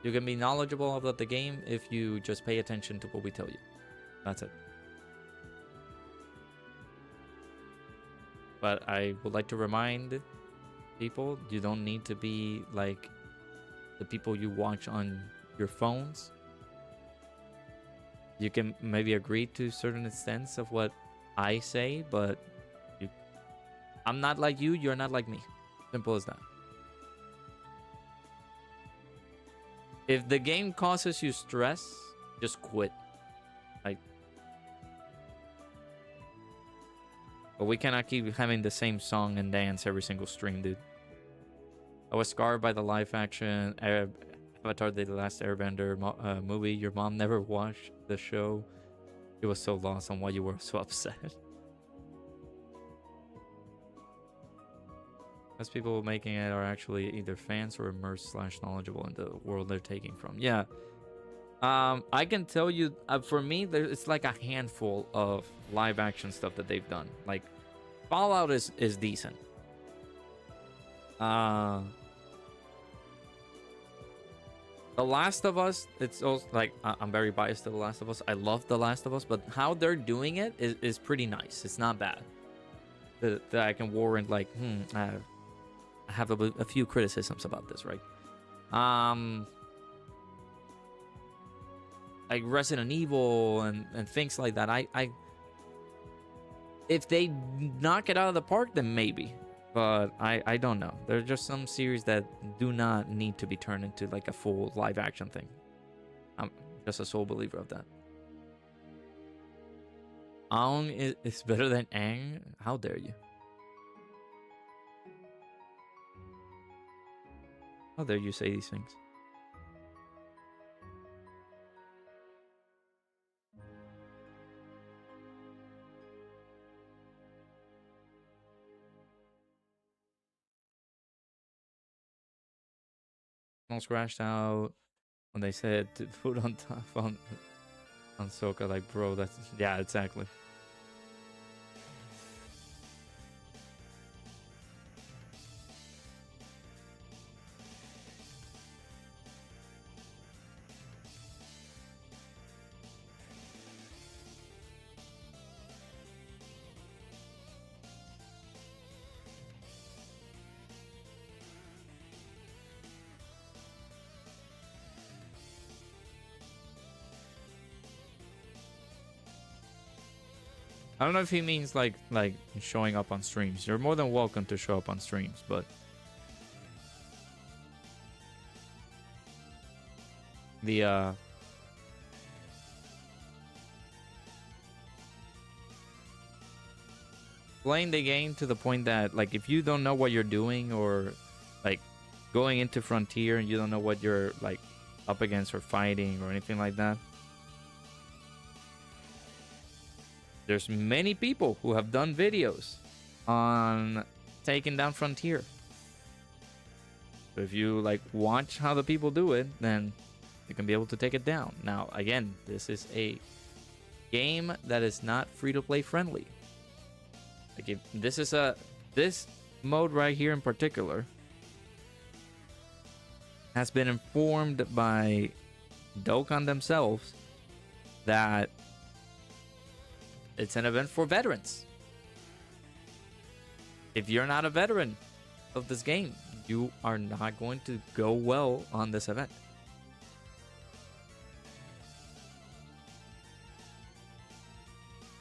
you can be knowledgeable about the game if you just pay attention to what we tell you. That's it. But I would like to remind people, you don't need to be like the people you watch on your phones. You can maybe agree to certain extents of what I say, but I'm not like you, you're not like me. Simple as that. If the game causes you stress, just quit. Like, but we cannot keep having the same song and dance every single stream, dude. I was scarred by the live action Avatar: The Last Airbender movie. Your mom never watched the show. She was so lost on why you were so upset. Most people making it are actually either fans or immersed / knowledgeable in the world they're taking from. Yeah. I can tell you, for me, it's like a handful of live action stuff that they've done. Like, Fallout is decent. The Last of Us, it's also like, I'm very biased to The Last of Us. I love The Last of Us, but how they're doing it is pretty nice. It's not bad. That I can warrant, like, I have a few criticisms about this, right? Like Resident Evil and things like that. If they knock it out of the park, then maybe. But I don't know. There are just some series that do not need to be turned into like a full live action thing. I'm just a sole believer of that. Aang is better than Aang? How dare you? How dare you say these things? Scratched out when they said to put on top on Sokka, like, bro, that's, yeah, exactly. I don't know if he means like showing up on streams. You're more than welcome to show up on streams, but the playing the game to the point that, like, if you don't know what you're doing, or like going into Frontier and you don't know what you're like up against or fighting or anything like that, there's many people who have done videos on taking down Frontier. So if you like watch how the people do it, then you can be able to take it down. Now, again, this is a game that is not free-to-play friendly. Like, if this mode right here in particular has been informed by Dokkan themselves that it's an event for veterans. If you're not a veteran of this game, you are not going to go well on this event.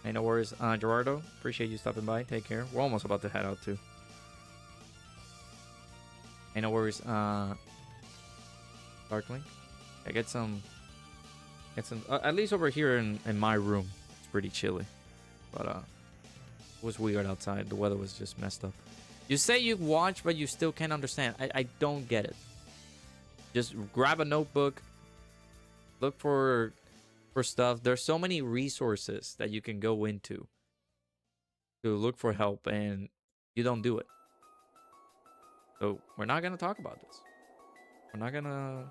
Hey, no worries, Gerardo. Appreciate you stopping by. Take care. We're almost about to head out too. Hey, no worries, Darklink. I get some. At least over here in my room, it's pretty chilly. But it was weird outside. The weather was just messed up. You say you watch, but you still can't understand. I don't get it. Just grab a notebook. Look for stuff. There's so many resources that you can go into to look for help, and you don't do it. So we're not gonna talk about this. We're not gonna,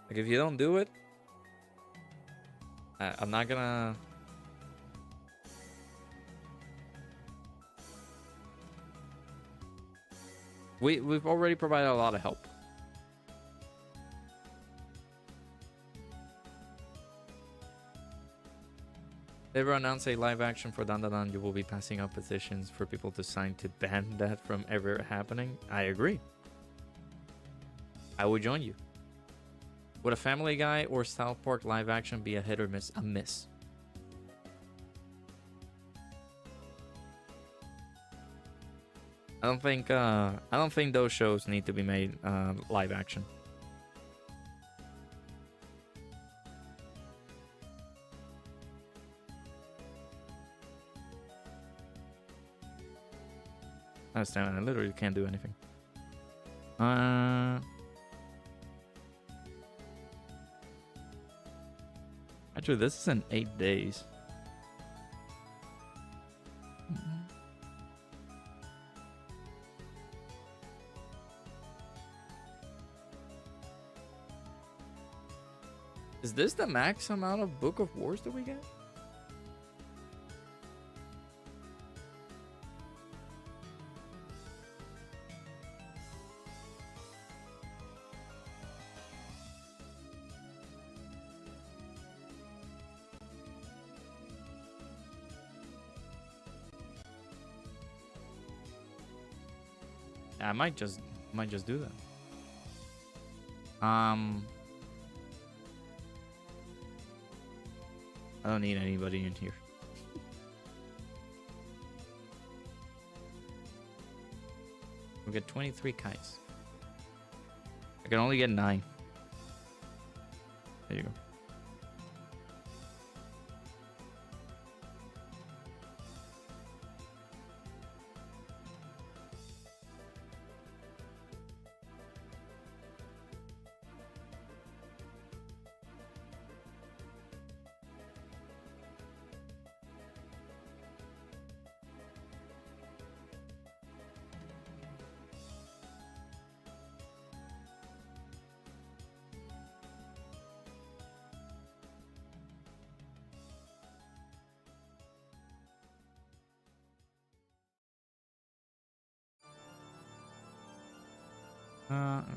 like, if you don't do it, I'm not gonna. We've already provided a lot of help. They ever announce a live action for Dan Dan Dan, you will be passing out petitions for people to sign to ban that from ever happening. I agree. I would join you. Would a Family Guy or South Park live action be a hit or miss? A miss. I don't think those shows need to be made live action. I understand. I literally can't do anything. Actually, this is in 8 days. Is this the max amount of Book of Wars that we get? I might just do that. I don't need anybody in here. We get 23 kites. I can only get 9. There you go.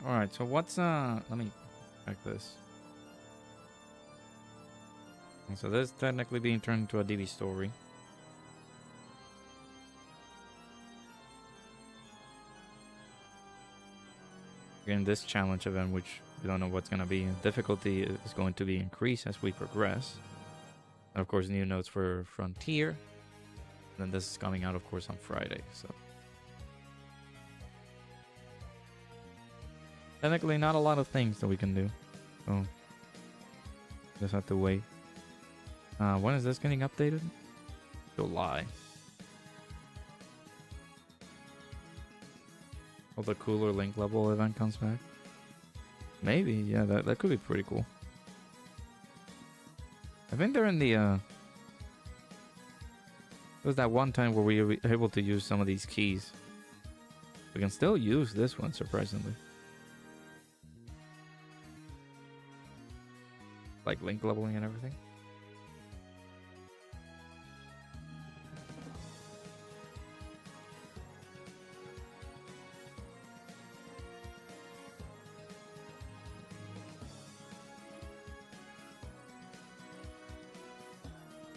All right. So what's let me check this. So this is technically being turned into a DB story. In this challenge event, which we don't know what's going to be, difficulty is going to be increased as we progress. And of course, new notes for Frontier. And then this is coming out, of course, on Friday. So technically, not a lot of things that we can do. So just have to wait. When is this getting updated? July. Oh, the cooler link level event comes back. Maybe, yeah, that could be pretty cool. I think they're in the there was that one time where we were able to use some of these keys. We can still use this one, surprisingly. Like link leveling and everything.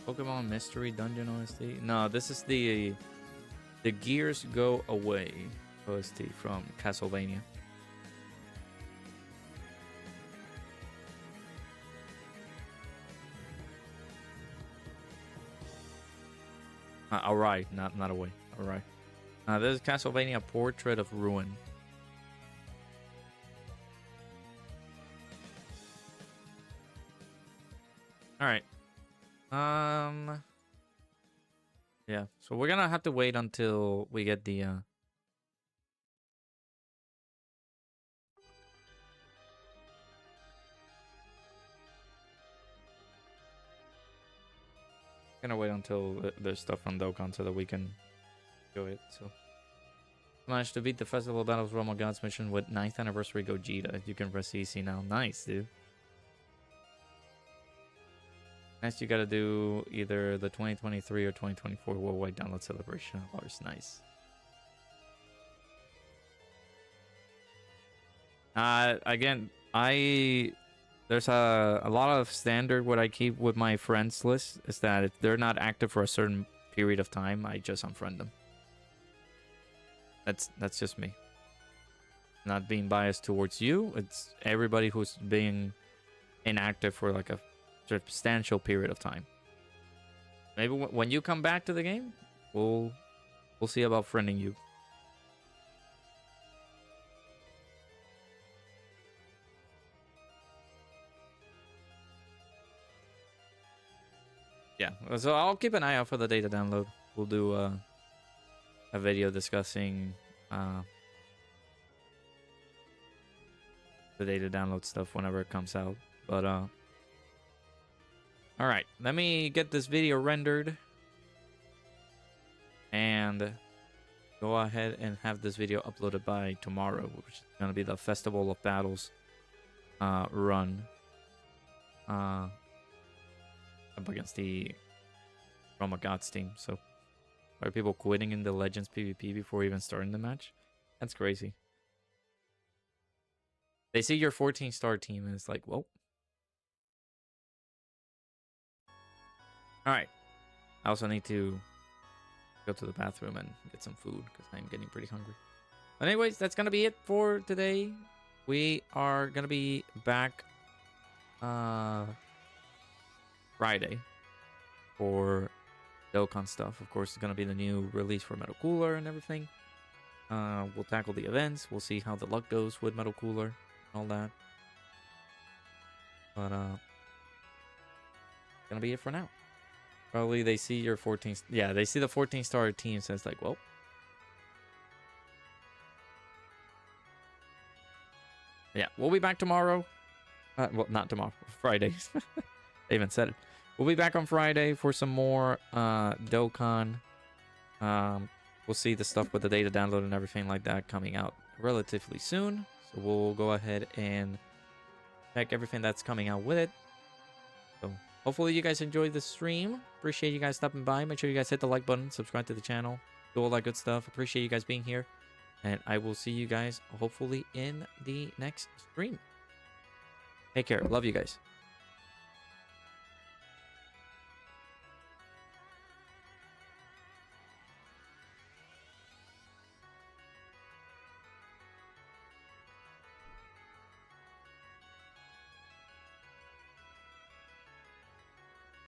Pokemon Mystery Dungeon OST. No, this is the Gears Go Away OST from Castlevania. Alright, not away. Alright. This is Castlevania Portrait of Ruin. Alright. Yeah, so we're gonna have to wait until we get the gonna wait until there's stuff on Dokkan so that we can do it. So Managed to beat the Festival of Battles Realm of Gods mission with 9th Anniversary Gogeta. You can press EC now. Nice, dude. Next, you gotta do either the 2023 or 2024 Worldwide Download Celebration of Ours. Nice. Again, there's a lot of standard what I keep with my friends list is that if they're not active for a certain period of time, I just unfriend them. That's just me. Not being biased towards you. It's everybody who's being inactive for like a substantial period of time. Maybe when you come back to the game, we'll see about friending you. Yeah, so I'll keep an eye out for the data download. We'll do a video discussing the data download stuff whenever it comes out. But all right, let me get this video rendered and go ahead and have this video uploaded by tomorrow, which is gonna be the Festival of Battles run up against the Realm of Gods team. So are people quitting in the Legends PvP before even starting the match? That's crazy. They see your 14-star team and it's like, whoa. Alright. I also need to go to the bathroom and get some food because I'm getting pretty hungry. But anyways, that's going to be it for today. We are going to be back Friday for Dokkan stuff. Of course, it's going to be the new release for Metal Cooler and everything. We'll tackle the events. We'll see how the luck goes with Metal Cooler and all that. But gonna be it for now. Probably they see your 14. Yeah, they see the 14-star team, so it's like, well. Yeah, we'll be back tomorrow. Well, not tomorrow. Friday. They even said it. We'll be back on Friday for some more Dokkan. We'll see the stuff with the data download and everything like that coming out relatively soon. So we'll go ahead and check everything that's coming out with it. So hopefully you guys enjoyed the stream. Appreciate you guys stopping by. Make sure you guys hit the like button, subscribe to the channel, do all that good stuff. Appreciate you guys being here. And I will see you guys hopefully in the next stream. Take care. Love you guys.